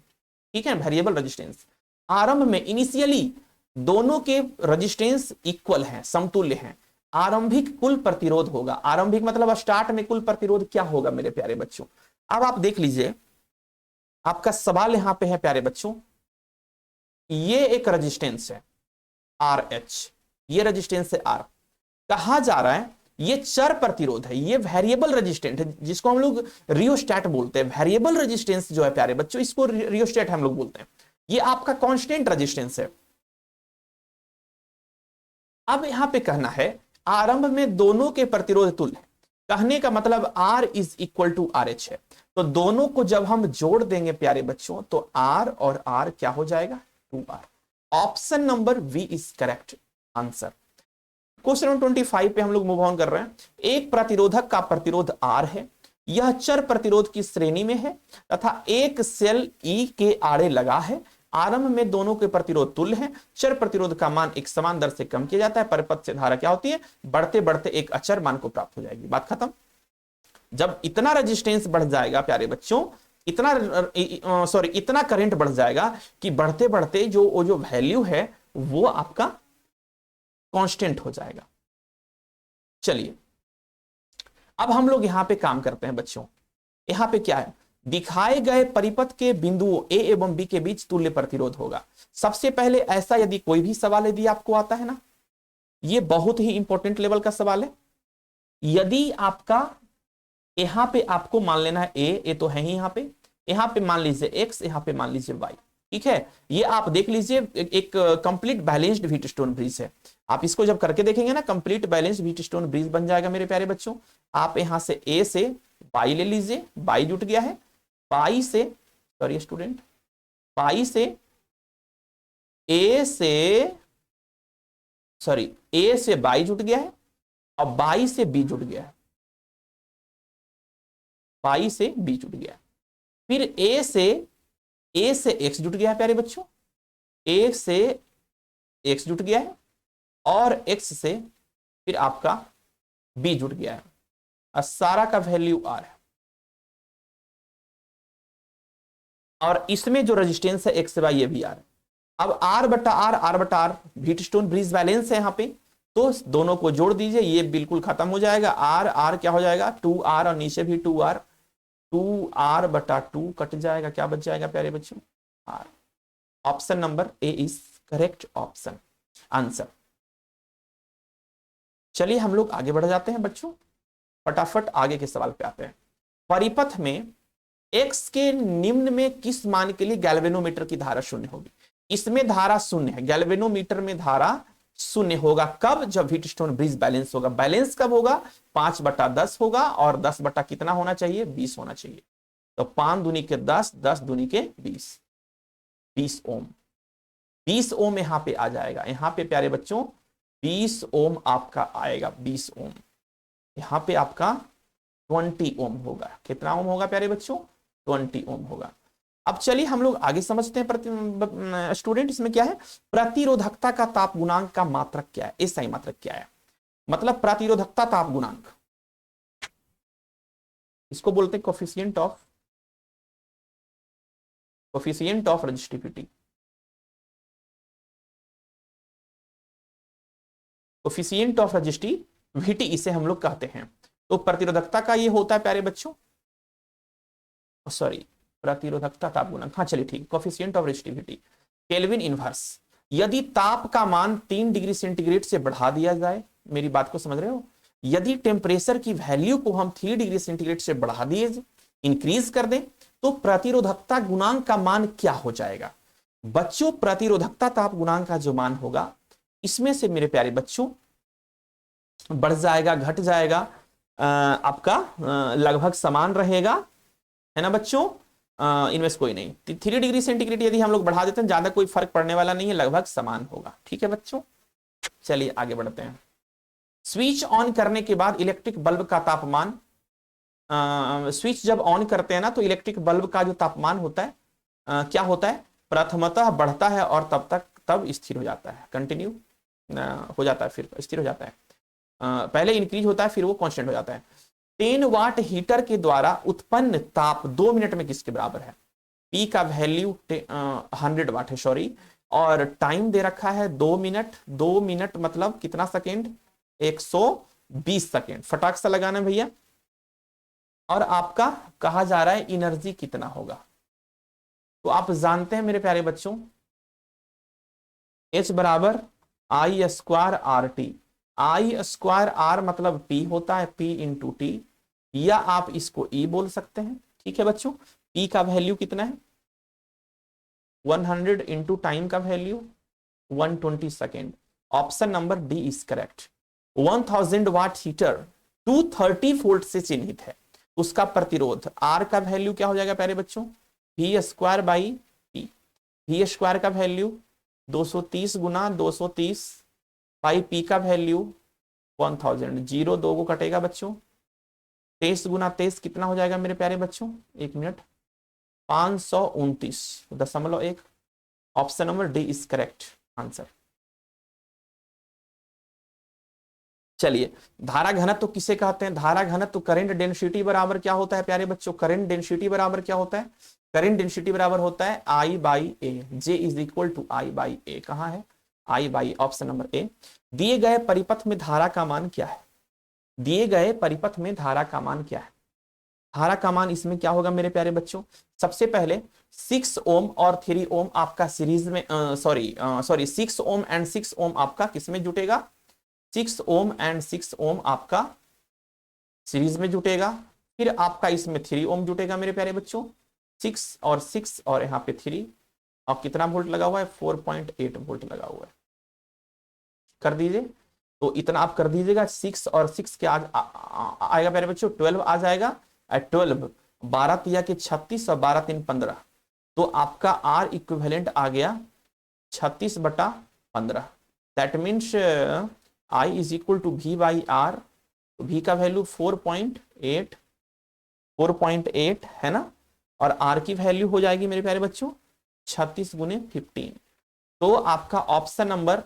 ठीक है, वेरिएबल रेजिस्टेंस। आरंभ में इनिशियली दोनों के रेजिस्टेंस इक्वल हैं, समतुल्य हैं। आरंभिक कुल प्रतिरोध होगा, आरंभिक मतलब स्टार्ट में कुल प्रतिरोध क्या होगा मेरे प्यारे बच्चों? अब आप देख लीजिए, आपका सवाल यहां पे है प्यारे बच्चों, ये एक रेजिस्टेंस है RH, ये रेजिस्टेंस है R। कहा जा रहा है ये चर प्रतिरोध है, ये वेरिएबल रेजिस्टेंस है, जिसको हम लोग रियोस्टैट बोलते हैं। वेरिएबल रेजिस्टेंस जो है प्यारे बच्चों, इसको रियोस्टैट हम लोग बोलते हैं। ये आपका कांस्टेंट रेजिस्टेंस है। अब यहां पे कहना है आरंभ में दोनों के प्रतिरोध तुल्य है, कहने का मतलब R is equal to RH है। तो दोनों को जब हम जोड़ देंगे प्यारे बच्चों तो R और R क्या हो जाएगा? 2R। Option number V is correct answer. Question number 25 पे हम लोग मूव ऑन कर रहे हैं। एक प्रतिरोधक का प्रतिरोध R है, यह चर प्रतिरोध की श्रेणी में है तथा एक सेल E के आड़े लगा है। आरंभ में दोनों के प्रतिरोध तुल्य हैं, चर प्रतिरोध का मान एक समान दर से कम किया जाता है, परिपथ से धारा क्या होती है, बढ़ते बढ़ते एक अचर मान को प्राप्त हो जाएगी। बात खत्म। जब इतना रेजिस्टेंस बढ़ जाएगा प्यारे बच्चों, इतना करंट बढ़ जाएगा कि बढ़ते बढ़ते जो वैल्यू है वो आपका कांस्टेंट हो जाएगा। चलिए अब हम लोग यहां पे काम करते हैं बच्चों। यहां पे क्या है, दिखाए गए परिपथ के बिंदुओं ए एवं बी के बीच तुल्य प्रतिरोध होगा। सबसे पहले ऐसा यदि कोई भी सवाल यदि आपको आता है ना, ये बहुत ही इंपॉर्टेंट लेवल का सवाल है। यदि आपका यहां पे आपको मान लेना है ए तो है ही यहां पे मान लीजिए एक्स, यहां पे मान लीजिए वाई, ठीक है। ये आप देख लीजिए एक कंप्लीट बैलेंस्ड व्हीटस्टोन ब्रिज है। आप इसको जब करके देखेंगे ना, कंप्लीट बैलेंस्ड व्हीटस्टोन ब्रिज बन जाएगा मेरे प्यारे बच्चों। आप यहां से ए से बाई ले लीजिए, बाई जुट गया है, बाई से सॉरी स्टूडेंट, बाई से ए से बाई जुट गया है, और बाई से बी जुट गया है, बाई से बी जुट गया है। फिर ए से एक्स जुट गया है प्यारे बच्चों, ए से एक्स जुट गया है, और एक्स से फिर आपका बी जुट गया है, और सारा का वैल्यू आर है। और इसमें जो रेजिस्टेंस है एक्स वाई ये भी आर है। अब आर बटा आर व्हीटस्टोन ब्रिज बैलेंस है यहाँ पे, तो दोनों को जोड़ दीजिए, ये बिल्कुल खत्म हो जाएगा। आर क्या हो जाएगा 2r, और नीचे भी 2r, 2r बटा 2 कट जाएगा, क्या बच जाएगा प्यारे बच्चों, R. Option number A is correct option answer. चलिए हम लोग आगे बढ़ जाते हैं बच्चों, फटाफट आगे के सवाल पे आते हैं। परिपथ में x के निम्न में किस मान के लिए गैल्वेनोमीटर की धारा शून्य होगी। इसमें धारा शून्य है, गैल्वेनोमीटर में धारा शून्य होगा कब, जब व्हीटस्टोन ब्रिज बैलेंस होगा। बैलेंस कब होगा, 5/10 होगा, और 10 बटा कितना होना चाहिए, 20 होना चाहिए। तो 5 दूनी के 10, 10 दूनी के 20, 20 ओम, 20 ओम यहां पे आ जाएगा। यहां पे प्यारे बच्चों 20 ओम आपका आएगा, 20 ओम। यहां पे आपका 20 ओम होगा। कितना ओम होगा प्यारे बच्चों, 20 ओम होगा। अब चलिए हम लोग आगे समझते हैं स्टूडेंट, इसमें क्या है, प्रतिरोधकता का ताप गुणांक का मात्रक क्या है, एसआई मात्रक क्या है। मतलब प्रतिरोधकता ताप गुणांक, इसको बोलते हैं coefficient of resistivity. Coefficient of resistivity इसे हम लोग कहते हैं। तो प्रतिरोधकता का ये होता है प्यारे बच्चों, सॉरी प्रतिरोधकता ताप गुणांक, हाँ चलिए ठीक, coefficient of resistivity kelvin inverse. यदि ताप का मान 3 डिग्री सेंटीग्रेड से बढ़ा दिया जाए, मेरी बात को समझ रहे हो, यदि टेम्परेचर की वैल्यू को हम 3 डिग्री सेंटीग्रेड से बढ़ा दिए, इंक्रीज कर दें, तो प्रतिरोधकता गुणांक का मान क्या हो जाएगा बच्चों। प्रतिरोधकता ताप गुणांक का जो मान होगा, इसमें से मेरे प्यारे बच्चों बढ़ जाएगा, घट जाएगा, आपका लगभग समान रहेगा, है ना बच्चों। इनमें से कोई नहीं, 3 डिग्री सेंटीग्रेड यदि हम लोग बढ़ा देते हैं, ज्यादा कोई फर्क पड़ने वाला नहीं है, लगभग समान होगा। ठीक है बच्चों, चलिए आगे बढ़ते हैं। स्विच ऑन करने के बाद इलेक्ट्रिक बल्ब का तापमान, स्विच जब ऑन करते हैं ना, तो इलेक्ट्रिक बल्ब का जो तापमान होता है क्या होता है, प्रथमतः बढ़ता है और तब स्थिर हो जाता है, कंटिन्यू हो जाता है, फिर स्थिर हो जाता है। पहले इंक्रीज होता है, फिर वो कांस्टेंट हो जाता है। 10 वाट हीटर के द्वारा उत्पन्न ताप 2 मिनट में किसके बराबर है। P का वैल्यू 100 वाट है, सॉरी, और टाइम दे रखा है 2 मिनट। 2 मिनट मतलब कितना सेकेंड, 120 सेकेंड। फटाक सा लगाना भैया। और आपका कहा जा रहा है एनर्जी कितना होगा, तो आप जानते हैं मेरे प्यारे बच्चों, H बराबर I square RT। I square R मतलब P होता है, P इंटू T, या आप इसको E बोल सकते हैं। ठीक है बच्चों, P का वैल्यू कितना है 100 इंटू टाइम का value 120 second. Option number D is correct. 1000 watt heater 230 volt से चिन्हित है, उसका प्रतिरोध R का वैल्यू क्या हो जाएगा प्यारे बच्चों, V square by P। V square का वैल्यू 230 गुना 230 बाई P का वैल्यू 1000, 0 2 को कटेगा बच्चों, 23 गुना 23 कितना हो जाएगा मेरे प्यारे बच्चों, 1 minute, 529.1। Option number D is correct answer. चलिए, धारा घनत्व तो किसे कहते हैं? धारा घनत्व तो करंट डेंसिटी बराबर क्या होता है प्यारे बच्चों? करंट डेंसिटी बराबर क्या होता है? करंट डेंसिटी बराबर होता है I by A, J is equal to I by A. कहां है? I by, option number A. दिए गए परिपथ में धारा का मान क्या है? दिए गए परिपथ में धारा का मान क्या है? धारा का मान इसमें क्या होगा मेरे प्यारे बच्चों? सबसे पहले 6 ओम और 3 ओम आपका सीरीज में, सॉरी 6 ओम एंड 6 ओम आपका किसमें जुटेगा? 6 ओम एंड 6 ओम आपका सीरीज में जुटेगा। फिर आपका इसमें 3 ओम जुटेगा मेरे प्यारे बच्चों, 6 और 6 और यहाँ पे 3, और कितना वोल्ट लगा हुआ है? 4.8 वोल्ट लगा हुआ है। कर दीजिए, तो इतना आप कर दीजिएगा। 6 और 6 के आएगा प्यारे बच्चों 12 आ जाएगा। 12 12 तिया के 36 और 12 3 15, तो आपका आर इक्विवेलेंट आ गया 36/15। That means I is equal to V by R. V का वैल्यू 4.8 है ना, और आर की वैल्यू हो जाएगी मेरे प्यारे बच्चों 36 गुने 15। तो आपका option number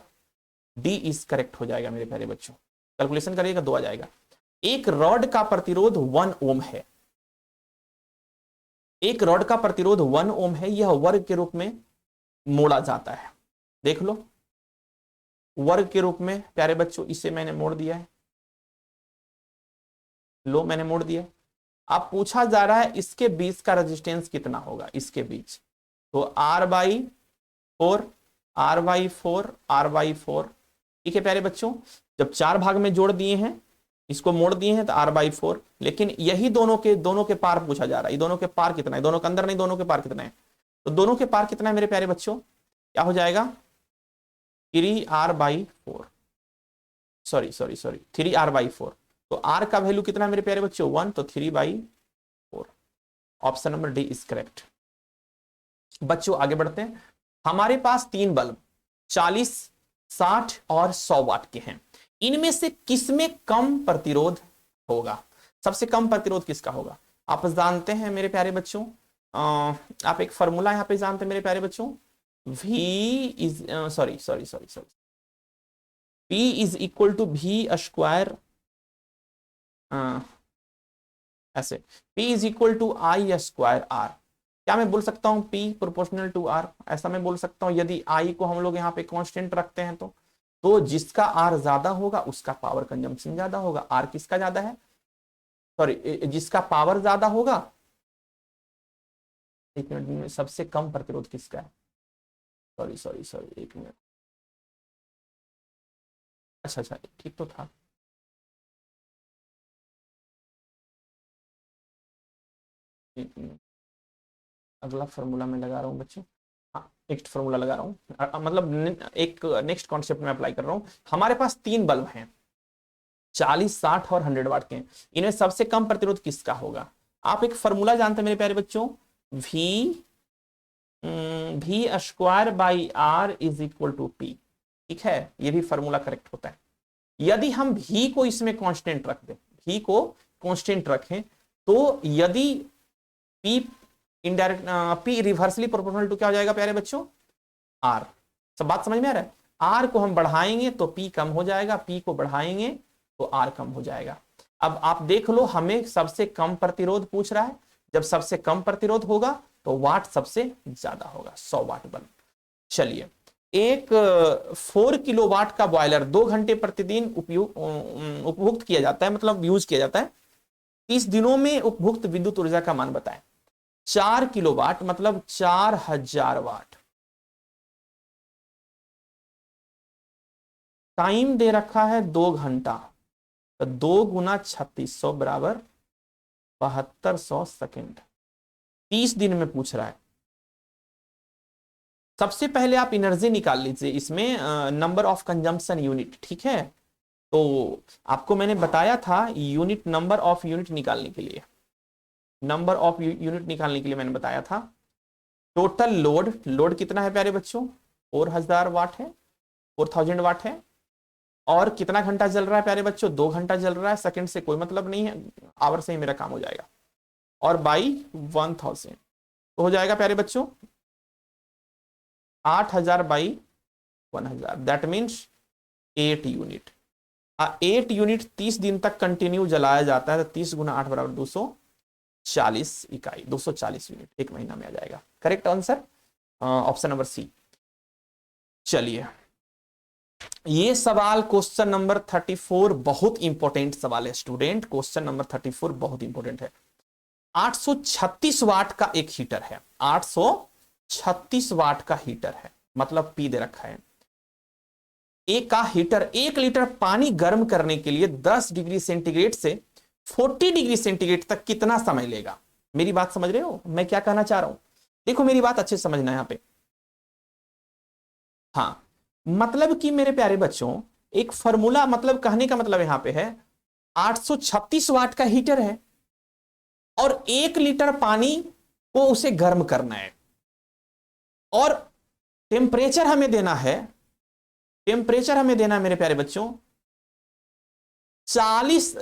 D is correct हो जाएगा मेरे प्यारे बच्चों। कैलकुलेशन करिएगा 2 आ जाएगा। एक रॉड का प्रतिरोध 1 ओम है। एक रॉड का प्रतिरोध 1 ओम है। यह वर्ग के रूप में मोड़ा जाता है। देख लो, वर्ग के रूप में प्यारे बच्चों इसे मैंने मोड़ दिया है। लो, मैंने मोड़ दिया। अब पूछा जा रहा है इसके बीच का रेजिस्टेंस कितना होगा? इसके बीच तो R by 4, R by 4, R by 4। ठीक है प्यारे बच्चों, जब 4 भाग में जोड़ दिए हैं, इसको मोड़ दिए हैं तो R बाई 4। लेकिन यही दोनों के पार पूछा जा रहा है। ये दोनों के पार कितना है? दोनों के अंदर नहीं, दोनों के पार कितना है? तो दोनों के पार कितना है मेरे प्यारे बच्चों? क्या हो जाएगा? 3R by 4, sorry 3R by 4। तो R का वैल्यू कितना है मेरे प्यारे बच्चों? 1, तो 3/4। Option number D is correct. बच्चों आगे बढ़ते हैं। हमारे पास 3 बल्ब 40, 60 और 100 वाट के हैं। इनमें से किसमें कम प्रतिरोध होगा? सबसे कम प्रतिरोध किसका होगा? आप जानते हैं मेरे प्यारे बच्चों, आप एक फॉर्मूला यहां पे जानते हैं मेरे प्यारे बच्चों, V is P is equal to V square, ऐसे P is equal to I square R। क्या मैं बोल सकता हूं P प्रोपोर्शनल टू R? ऐसा मैं बोल सकता हूं। यदि I को हम लोग यहाँ पे कांस्टेंट रखते हैं तो जिसका R ज्यादा होगा उसका पावर कंजम्पशन ज्यादा होगा। R किसका ज्यादा है? सॉरी, जिसका पावर ज्यादा होगा। एक मिनट में, सबसे कम प्रतिरोध किसका है? सॉरी एक मिनट। अच्छा ठीक तो था। अगला फॉर्मूला मैं लगा रहा हूँ बच्चों। हाँ, नेक्स्ट फॉर्मूला लगा रहा हूँ, मतलब एक नेक्स्ट कॉन्सेप्ट में अप्लाई कर रहा हूँ। हमारे पास 3 बल्ब हैं, 40, 60 और 100 वाट के हैं। इनमें सबसे कम प्रतिरोध किसका होगा? आप एक फॉर्मूला जानते हैं मेरे प्यारे बच्चों, V square by R is equal to P। ठीक है, ये भी फॉर्मूला करेक्ट होता है। यदि हम V को इसमें कांस्टेंट रख दें, V को कांस्टेंट रखें, तो यदि P indirect P reversely proportional to क्या हो जाएगा प्यारे बच्चों? R। सब बात समझ में आ रहा है? R को हम बढ़ाएंगे तो P कम हो जाएगा, P को बढ़ाएंगे तो R कम हो जाएगा। अब आप देख लो, हमें सबसे कम प्रतिरोध पूछ रहा है। जब सबसे कम प्रतिरोध होगा तो वाट सबसे ज्यादा होगा, 100 वाट बल्ब। चलिए, एक 4 किलोवाट का बॉयलर 2 घंटे प्रतिदिन उपभोक्त किया जाता है, मतलब यूज किया जाता है। 30 दिनों में उपभोक्त विद्युत ऊर्जा का मान बताएं। 4 किलोवाट मतलब 4000 वाट। टाइम दे रखा है 2 घंटा, तो 2 गुना 3600 बराबर 7200 सेकेंड। 30 दिन में पूछ रहा है। सबसे पहले आप एनर्जी निकाल लीजिए इसमें, नंबर ऑफ कंजम्पशन यूनिट। ठीक है, तो आपको मैंने बताया था यूनिट, नंबर ऑफ यूनिट निकालने के लिए, नंबर ऑफ यूनिट निकालने के लिए मैंने बताया था। टोटल लोड कितना है प्यारे बच्चों? 4000 वाट है, 4000 वाट है। और कितना घंटा जल रहा है प्यारे बच्चों? 2 घंटा जल रहा है। सेकंड से कोई मतलब नहीं है, आवर से ही मेरा काम हो जाएगा। और बाई 1000 तो हो जाएगा प्यारे बच्चों 8000 by 1000, that means 8 unit. 8 unit 30 दिन तक कंटिन्यू जलाया जाता है, तो 30 गुना 8 बराबर 240 इकाई, 240 यूनिट एक महीना में आ जाएगा। Correct answer option number C. चलिए, ये सवाल क्वेश्चन नंबर 34 बहुत इंपॉर्टेंट सवाल है स्टूडेंट। क्वेश्चन नंबर 34 बहुत इंपॉर्टेंट है। 836 वाट का एक हीटर है, 836 वाट का हीटर है, मतलब पी दे रखा है। एक का हीटर 1 लीटर पानी गर्म करने के लिए 10 डिग्री सेंटीग्रेड से 40 डिग्री सेंटीग्रेड तक कितना समय लेगा? मेरी बात समझ रहे हो मैं क्या कहना चाह रहा हूं? देखो मेरी बात अच्छे से समझना यहां पे। हाँ, मतलब कि मेरे प्यारे बच्चों, एक फॉर्मूला, मतलब कहने का मतलब यहां पे है 836 वाट का हीटर है और 1 लीटर पानी को उसे गर्म करना है, और टेम्परेचर हमें देना है, टेम्परेचर हमें देना है मेरे प्यारे बच्चों 10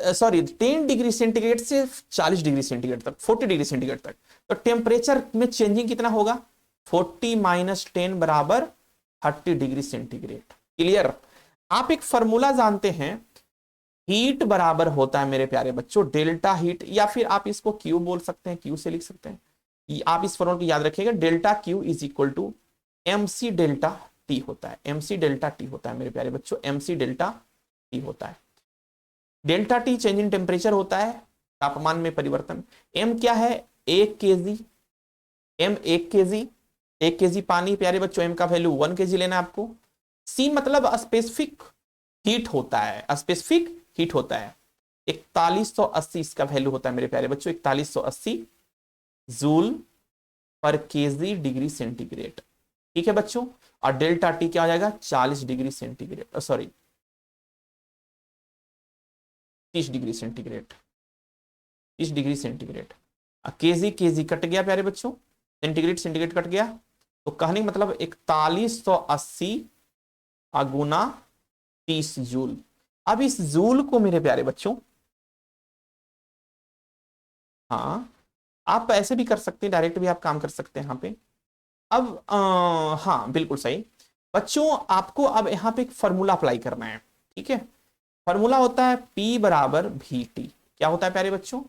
डिग्री सेंटीग्रेड से 40 डिग्री सेंटीग्रेड तक, 40 डिग्री सेंटीग्रेड तक। तो टेम्परेचर में चेंजिंग कितना होगा? 40 - 10 बराबर 30 डिग्री सेंटीग्रेड। क्लियर? आप एक फॉर्मूला जानते हैं, हीट बराबर होता है मेरे प्यारे बच्चों डेल्टा हीट, या फिर आप इसको क्यू बोल सकते हैं, क्यू से लिख सकते हैं। आप इस फॉर्मूला को याद रखिएगा, delta Q is equal to MC delta T होता है। एमसी डेल्टा टी होता है मेरे प्यारे बच्चों, एमसी डेल्टा टी होता है। Delta T change in temperature होता है, तापमान में परिवर्तन। एम क्या है? 1 केजी। एम 1 केजी, 1 केजी पानी प्यारे बच्चों, एम का वैल्यू 1 केजी लेना है आपको। सी मतलब स्पेसिफिक हीट होता है, स्पेसिफिक हीट होता है। 4180 इसका वैल्यू होता है मेरे प्यारे बच्चों, 4180 जूल पर केजी डिग्री सेंटीग्रेड। ठीक है बच्चों, और डेल्टा टी क्या हो जाएगा? 40 degree centigrade, sorry 30 degree centigrade, 30 degree centigrade. KG KG cut गया प्यारे बच्चों, सेंटीग्रेड सेंटीग्रेड कट गया, तो कहने का मतलब 4180 गुना 30 जूल। अब इस जूल को मेरे प्यारे बच्चों, हाँ आप ऐसे भी कर सकते हैं, डायरेक्ट भी आप काम कर सकते हैं यहां पे। अब हाँ बिल्कुल सही बच्चों, आपको अब यहां पे एक फॉर्मूला अप्लाई करना है। ठीक है, फॉर्मूला होता है P बराबर VT। क्या होता है प्यारे बच्चों?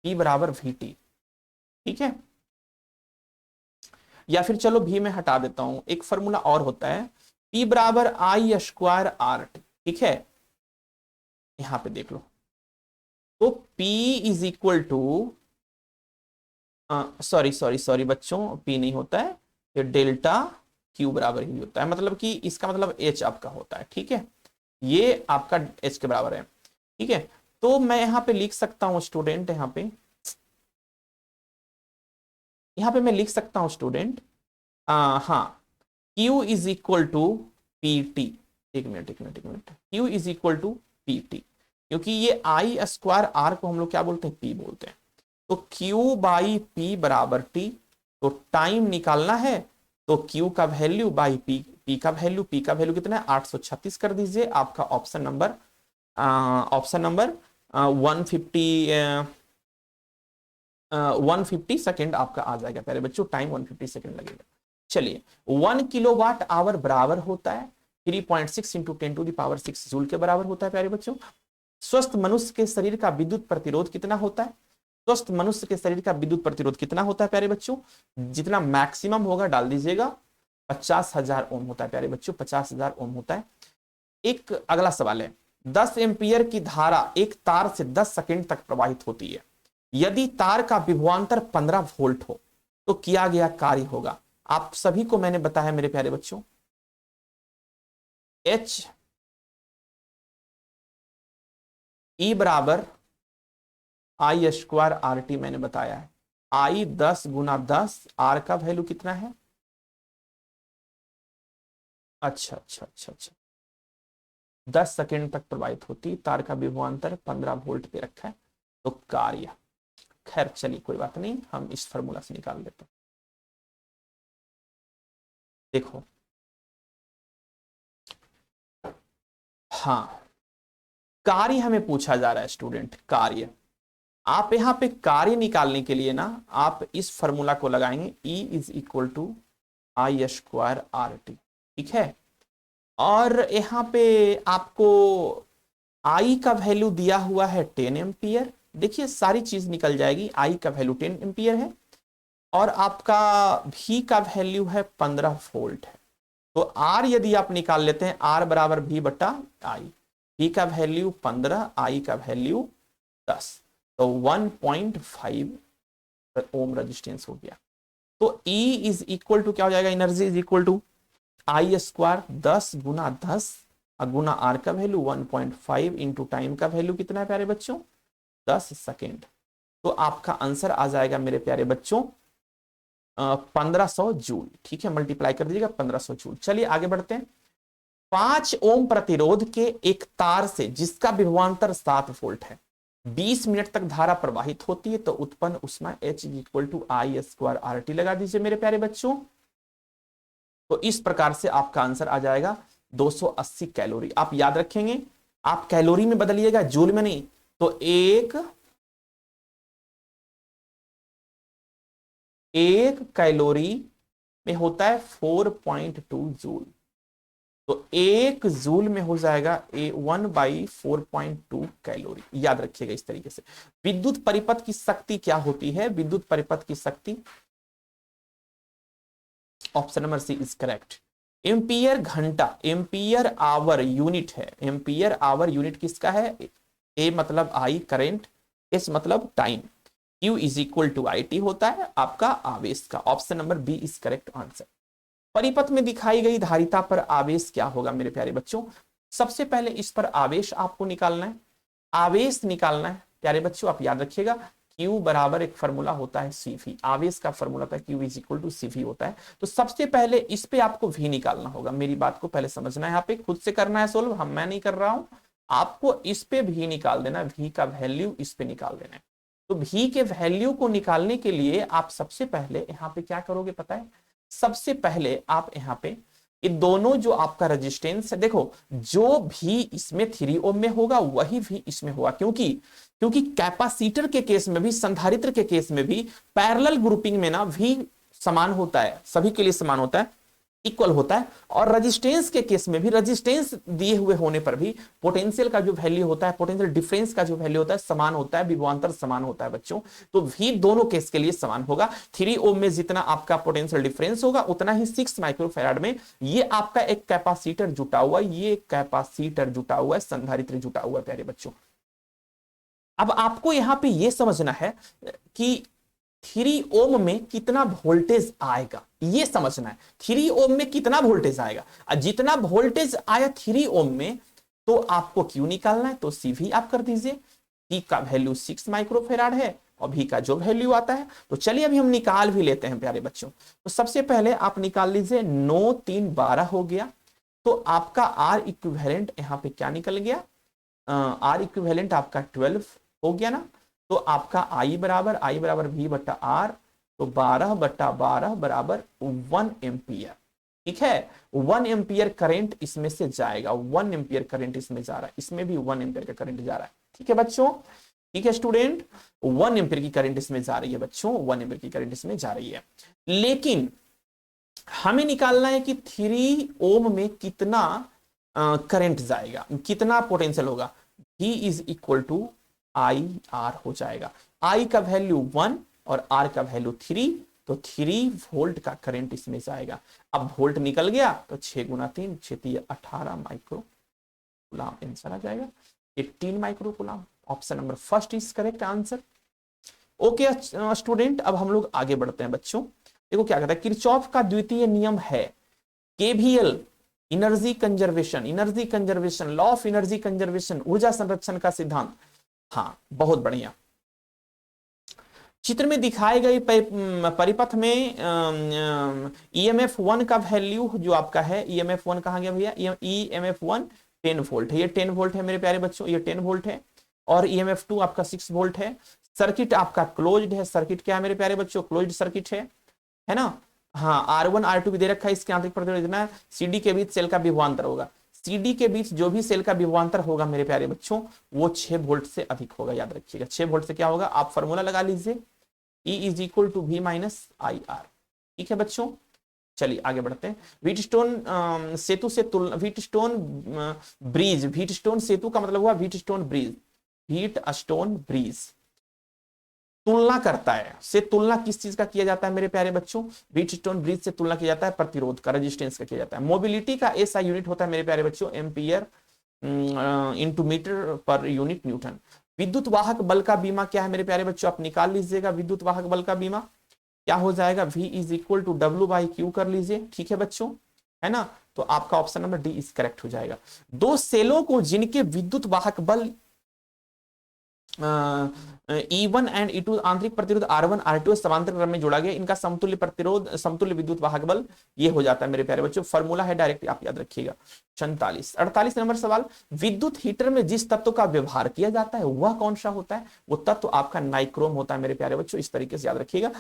P बराबर VT। ठीक है, या फिर चलो भी मैं हटा देता हूं, एक फॉर्मूला और होता है P बराबर I स्क्वायर RT। ठीक है, यहां पे देख लो, तो P is equal to, sorry sorry sorry बच्चों, P नहीं होता है, ये डेल्टा Q बराबर ही होता है, मतलब कि इसका मतलब H आपका होता है। ठीक है, ये आपका H के बराबर है। ठीक है, तो मैं यहां पे लिख सकता हूं स्टूडेंट, यहां पे मैं लिख सकता हूं स्टूडेंट, हाँ Q is equal to PT। एक मिनट, Q is equal to PT, क्योंकि ये I स्क्वायर R को हम लोग क्या बोलते हैं? P बोलते हैं। तो Q बाई P बराबर T, तो टाइम निकालना है, तो Q का वैल्यू बाई P का वैल्यू, P का वैल्यू कितना है? 836 कर दीजिए, आपका ऑप्शन नंबर 150 सेकेंड आपका आ जाएगा प्यारे बच्चों, टाइम 150 सेकेंड लगेगा। चलिए, 1 किलोवाट आवर बराबर होता है 3.6 इंटू 10⁶ जूल के बराबर होता है प्यारे बच्चों। स्वस्थ मनुष्य के शरीर का विद्युत प्रतिरोध कितना होता है? स्वस्थ मनुष्य के शरीर का विद्युत प्रतिरोध कितना होता है प्यारे बच्चों? जितना मैक्सिमम होगा डाल दीजिएगा, 50,000 ओम होता है प्यारे बच्चों, 50,000 ओम होता है। एक अगला सवाल है, 10 एम्पियर की धारा एक तार से 10 सेकंड तक प्रवाहित होती है। यदि तार का विभवांतर 15 वोल्ट हो तो किया गया कार्य होगा। आप सभी को मैंने बताया मेरे प्यारे बच्चों, H E बराबर I स्क्वायर RT मैंने बताया है। I 10 गुना 10, R का वैल्यू कितना है? अच्छा, 10 सेकेंड तक प्रवाहित होती, तार का विभवांतर 15 वोल्ट पे रखा है, तो कार्य, खैर चलिए कोई बात नहीं, हम इस फॉर्मूला से निकाल लेते हैं। देखो, हाँ कार्य हमें पूछा जा रहा है स्टूडेंट, कार्य। आप यहां पे कार्य निकालने के लिए ना, आप इस फॉर्मूला को लगाएंगे, E is equal to I square R T, ठीक है। और यहाँ पे आपको आई का वैल्यू दिया हुआ है 10 एम्पियर, देखिए सारी चीज निकल जाएगी। आई का वैल्यू 10 एम्पियर है और आपका भी का वैल्यू है 15 वोल्ट है। तो आर यदि आप निकाल लेते हैं, आर बराबर भी बटा आई, भी का वैल्यू 15, आई का वैल्यू 10, तो 1.5 ओम रेजिस्टेंस हो गया। तो E इज इक्वल टू क्या हो जाएगा, energy is equal to I square 10 गुना 10 गुना आर का वैल्यू 1.5 इंटू टाइम का वैल्यू कितना है प्यारे बच्चों, 10 सेकेंड। तो आपका आंसर आ जाएगा मेरे प्यारे बच्चों 1500 जूल, ठीक है, मल्टीप्लाई कर दीजिएगा 1500 जूल। चलिए आगे बढ़ते हैं। 5 ओम प्रतिरोध के एक तार से जिसका विभवांतर 7 वोल्ट है 20 मिनट तक धारा प्रवाहित होती है, तो उत्पन्न ऊष्मा H equal to I square R T लगा दीजिए मेरे प्यारे बच्चों। तो इस प्रकार से आपका आंसर आ जाएगा 280 कैलोरी। आप याद रखेंगे, आप कैलोरी में बदलिएगा, जूल में नहीं। तो एक कैलोरी में होता है 4.2 जूल, तो एक जूल में हो जाएगा 1/4.2 कैलोरी। याद रखिएगा इस तरीके से। विद्युत परिपथ की शक्ति क्या होती है, विद्युत परिपथ की शक्ति, option number C is correct. Ampere घंटा, एम्पियर आवर यूनिट है, एम्पियर आवर यूनिट किसका है, ए मतलब आई करंट, एस मतलब time, Q is equal to I T होता है आपका आवेश का। Option number B is correct answer. परिपथ में दिखाई गई धारिता पर आवेश क्या होगा मेरे प्यारे बच्चों। सबसे पहले इस पर आवेश आपको निकालना है, आवेश निकालना है प्यारे बच्चों। आप याद रखिएगा Q बराबर एक फॉर्मूला होता है CV, आवेश का फॉर्मूला होता है Q is equal to CV होता है। तो सबसे पहले इस पे आपको V निकालना होगा, मेरी बात को पहले समझना है, यहाँ पे खुद से करना है सोल्व, मैं नहीं कर रहा हूं, आपको इस पे V निकाल देना, V का वैल्यू इस पे निकाल देना है। तो V के वैल्यू को निकालने के लिए आप सबसे पहले यहाँ पे क्या करोगे पता है, सबसे पहले आप यहाँ पे ये दोनों जो आपका रेजिस्टेंस है, देखो जो भी इसमें 3 ओम में होगा वही भी इसमें होगा, क्योंकि कैपेसिटर के केस में भी, संधारित्र के केस में भी पैरेलल ग्रुपिंग में ना भी समान होता है, सभी के लिए समान होता है, इक्वल होता है। और रेजिस्टेंस के केस में भी, रेजिस्टेंस दिए हुए होने पर भी पोटेंशियल का जो वैल्यू होता है, पोटेंशियल डिफरेंस का जो वैल्यू होता है समान होता है, विभवांतर समान होता है बच्चों। तो भी दोनों केस के लिए समान होगा। 3 ओम में जितना आपका पोटेंशियल डिफरेंस होगा उतना ही 6 माइक्रोफैराड में ये आपका एक कैपेसिटर जुटा हुआ है, ये कैपेसिटर जुटा हुआ है, संधारित्र जुटा हुआ है प्यारे बच्चों। अब आपको यहां पे ये समझना है कि 3 ओम में कितना वोल्टेज आएगा, ये समझना है। 3 ओम में कितना वोल्टेज आएगा, जितना वोल्टेज आया 3 ओम में तो आपको क्यू निकालना है, तो CV आप कर दीजिए। E का वैल्यू 6 माइक्रोफेराड है और V का जो वैल्यू आता है, तो चलिए अभी हम निकाल भी लेते हैं प्यारे बच्चों। तो सबसे पहले आप निकाल लीजिए, 9 3 12 हो गया, तो आपका R इक्विवेलेंट यहाँ पे क्या निकल गया, R इक्विवेलेंट आपका 12 हो गया ना। तो आपका I बराबर V बटा R, तो 12/12 बराबर 1 एम्पियर, ठीक है। 1 एम्पियर करंट इसमें से जाएगा, 1 एम्पियर करंट इसमें जा रहा है, इसमें भी 1 एम्पियर का करंट जा रहा है, ठीक है बच्चों, ठीक है स्टूडेंट, 1 एम्पियर की करंट इसमें जा रही है बच्चों, 1 एम्पियर की करंट इसमें जा रही है। लेकिन हमें निकालना है कि 3 ओम में कितना करंट जाएगा, कितना पोटेंशियल होगा। V is equal to IR हो जाएगा, I का वैल्यू 1 और R का वैल्यू 3, तो 3 वोल्ट का करंट इसमें जाएगा। अब वोल्ट निकल गया तो 6 गुना 3 6 18 माइक्रो कूलम आंसर आ जाएगा, 18 micro coulomb. Option number first is correct answer. Okay student, अब हम लोग आगे बढ़ते हैं बच्चों। देखो क्या कहता है, किरचॉफ का द्वितीय नियम है KVL, energy conservation, law of energy conservation, ऊर्जा संरक्षण का सिद्धांत। हाँ बहुत बढ़िया। चित्र में दिखाए गए परिपथ में EMF 1 का वैल्यू जो आपका है, EMF 1 कहां गया भैया, EMF 1 10 वोल्ट है, ये 10 वोल्ट है मेरे प्यारे बच्चों, ये 10 वोल्ट है। और EMF 2 आपका 6 वोल्ट है। सर्किट आपका क्लोज्ड है, सर्किट क्या है मेरे प्यारे बच्चों, क्लोज्ड सर्किट है ना। हाँ R1 R2 भी दे रखा है, इसके आंतरिक प्रतिरोध इतना, CD के बीच सेल का विभवांतर होगा, CD के बीच जो भी सेल का विभवांतर होगा मेरे प्यारे बच्चों वो 6 वोल्ट से अधिक होगा। याद रखिएगा 6 वोल्ट से क्या होगा, आप फॉर्मूला लगा लीजिए, E is equal to V minus IR, ठीक है बच्चों। चलिए आगे बढ़ते हैं। व्हीटस्टोन सेतु से तुलना, व्हीटस्टोन ब्रिज, व्हीटस्टोन सेतु का मतलब हुआ व्हीटस्टोन ब्रिज, व्हीटस्टोन ब्रिज तुलना करता है, से तुलना किस चीज का किया जाता है मेरे प्यारे बच्चों, व्हीटस्टोन ब्रिज से तुलना किया जाता है प्रतिरोध का, रेजिस्टेंस का किया जाता है। मोबिलिटी का एसआई यूनिट होता है मेरे प्यारे बच्चों एम्पियर इंटू मीटर पर यूनिट न्यूटन। विद्युत वाहक बल का बीमा क्या है मेरे प्यारे बच्चों, आप निकाल लीजिएगा। विद्युत वाहक बल का बीमा क्या हो जाएगा, V is equal to W by Q कर लीजिए, ठीक है बच्चों, है ना। तो आपका option number D is correct हो जाएगा। दो सेलों को जिनके विद्युत वाहक बल E1 एंड E2 आंतरिक प्रतिरोध R1 R2 समांतर क्रम में जोड़ा गया, इनका समतुल्य प्रतिरोध, समतुल्य विद्युत वाहक बल ये हो जाता है मेरे प्यारे बच्चों। फॉर्मूला है डायरेक्ट, आप याद रखिएगा। 48 नंबर सवाल, विद्युत हीटर में जिस तत्व का व्यवहार किया जाता है वह कौन सा होता है, वो तत्व आपका नाइक्रोम होता है मेरे प्यारे बच्चों। इस तरीके से याद रखिएगा।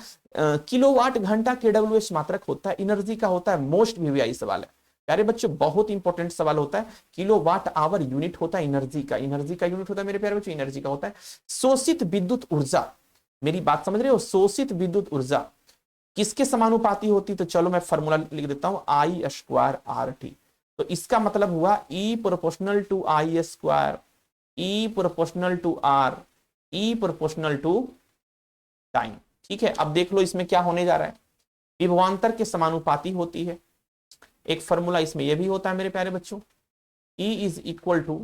किलोवाट घंटा KWH मात्रक होता है, एनर्जी का होता है, मोस्ट VVI सवाल है प्यारे बच्चों, बहुत इंपॉर्टेंट सवाल होता है। किलोवाट आवर यूनिट होता है एनर्जी का, एनर्जी का यूनिट होता है मेरे प्यारे बच्चों, एनर्जी का होता है। शोषित विद्युत ऊर्जा, मेरी बात समझ रहे हो, शोषित विद्युत ऊर्जा किसके समानुपाती होती, तो चलो मैं फॉर्मूला लिख देता हूं, I²RT। तो इसका मतलब हुआ E proportional to I², E proportional to R, E proportional to time, ठीक है। अब देख लो इसमें क्या होने जा रहा है, विभवांतर के समानुपाती होती है। एक फॉर्मूला इसमें यह भी होता है मेरे प्यारे बच्चों, E is equal to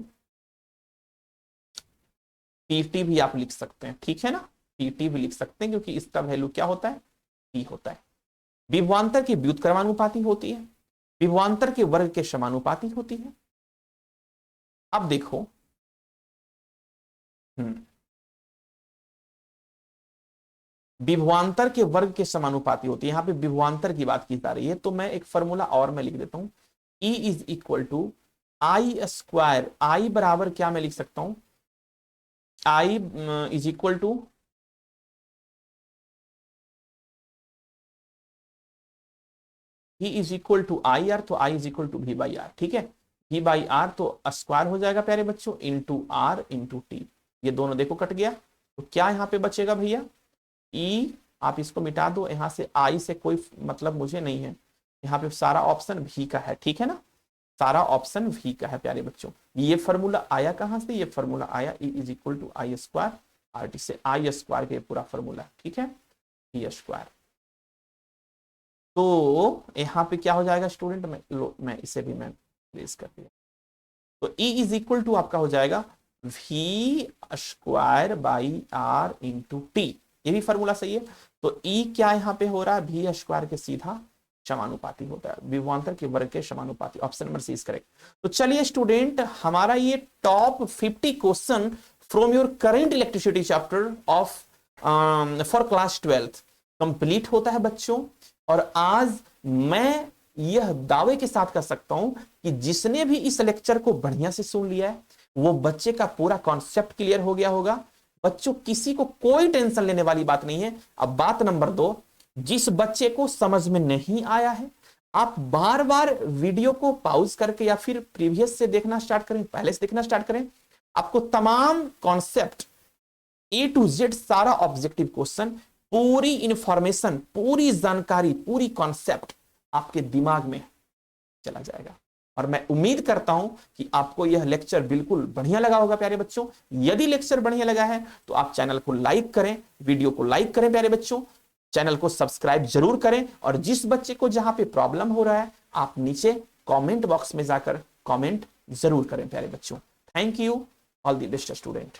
PT भी आप लिख सकते हैं, ठीक है ना, PT भी लिख सकते हैं क्योंकि इसका वैल्यू क्या होता है, P होता है। विभवांतर की व्युत्क्रमानुपाती होती है, विभवांतर के वर्ग के समानुपाती होती है। अब देखो विभवांतर के वर्ग के समानुपाती होती है, यहां पे विभवांतर की बात की जा रही है, तो मैं एक फॉर्मूला और मैं लिख देता हूं, E is equal to I², I बराबर क्या मैं लिख सकता हूं, I is equal to V is equal to IR, तो I is equal to V/R, ठीक है। V/R तो स्क्वायर हो जाएगा प्यारे बच्चों, इंटू R इंटू T, ये दोनों देखो कट गया, तो क्या यहां पे बचेगा भैया, E, आप इसको मिटा दो, यहां से I से कोई मतलब मुझे नहीं है, यहाँ पे सारा ऑप्शन V का है, ठीक है ना, सारा ऑप्शन V का है प्यारे बच्चों। ये फॉर्मूला आया कहां से, ये फॉर्मूला आया E is equal to I²RT से, I² के पूरा फॉर्मूला, ठीक है, E²। तो यहाँ पे क्या हो जाएगा स्टूडेंट, मैं इसे भी मैं प्लेस कर दिया, तो E इज इक्वल टू आपका हो जाएगा V²/R इंटू T, ये भी फॉर्मूला सही है। तो E क्या यहाँ पे हो रहा है, V² के सीधा समानुपाती होता है, विभवांतर के वर्ग के समानुपाती, option number C is correct. तो चलिए स्टूडेंट, हमारा ये top 50 question from your current electricity chapter of for class 12th complete होता है बच्चों। और आज मैं यह दावे के साथ कर सकता हूं कि जिसने भी इस लेक्चर को बढ़िया से सुन लिया है वो बच्चे का पूरा कॉन्सेप्ट क्लियर हो गया होगा। बच्चों किसी को कोई टेंशन लेने वाली बात नहीं है। अब बात नंबर 2, जिस बच्चे को समझ में नहीं आया है, आप बार बार वीडियो को पॉज करके या फिर प्रीवियस से देखना स्टार्ट करें, पहले से देखना स्टार्ट करें, आपको तमाम कॉन्सेप्ट A to Z, सारा ऑब्जेक्टिव क्वेश्चन, पूरी इंफॉर्मेशन, पूरी जानकारी, पूरी कॉन्सेप्ट आपके दिमाग में चला जाएगा। और मैं उम्मीद करता हूं कि आपको यह लेक्चर बिल्कुल बढ़िया लगा होगा प्यारे बच्चों। यदि लेक्चर बढ़िया लगा है तो आप चैनल को लाइक करें, वीडियो को लाइक करें प्यारे बच्चों, चैनल को सब्सक्राइब जरूर करें। और जिस बच्चे को जहां पे प्रॉब्लम हो रहा है आप नीचे कमेंट बॉक्स में जाकर कमेंट जरूर करें प्यारे बच्चों। Thank you, all the best student.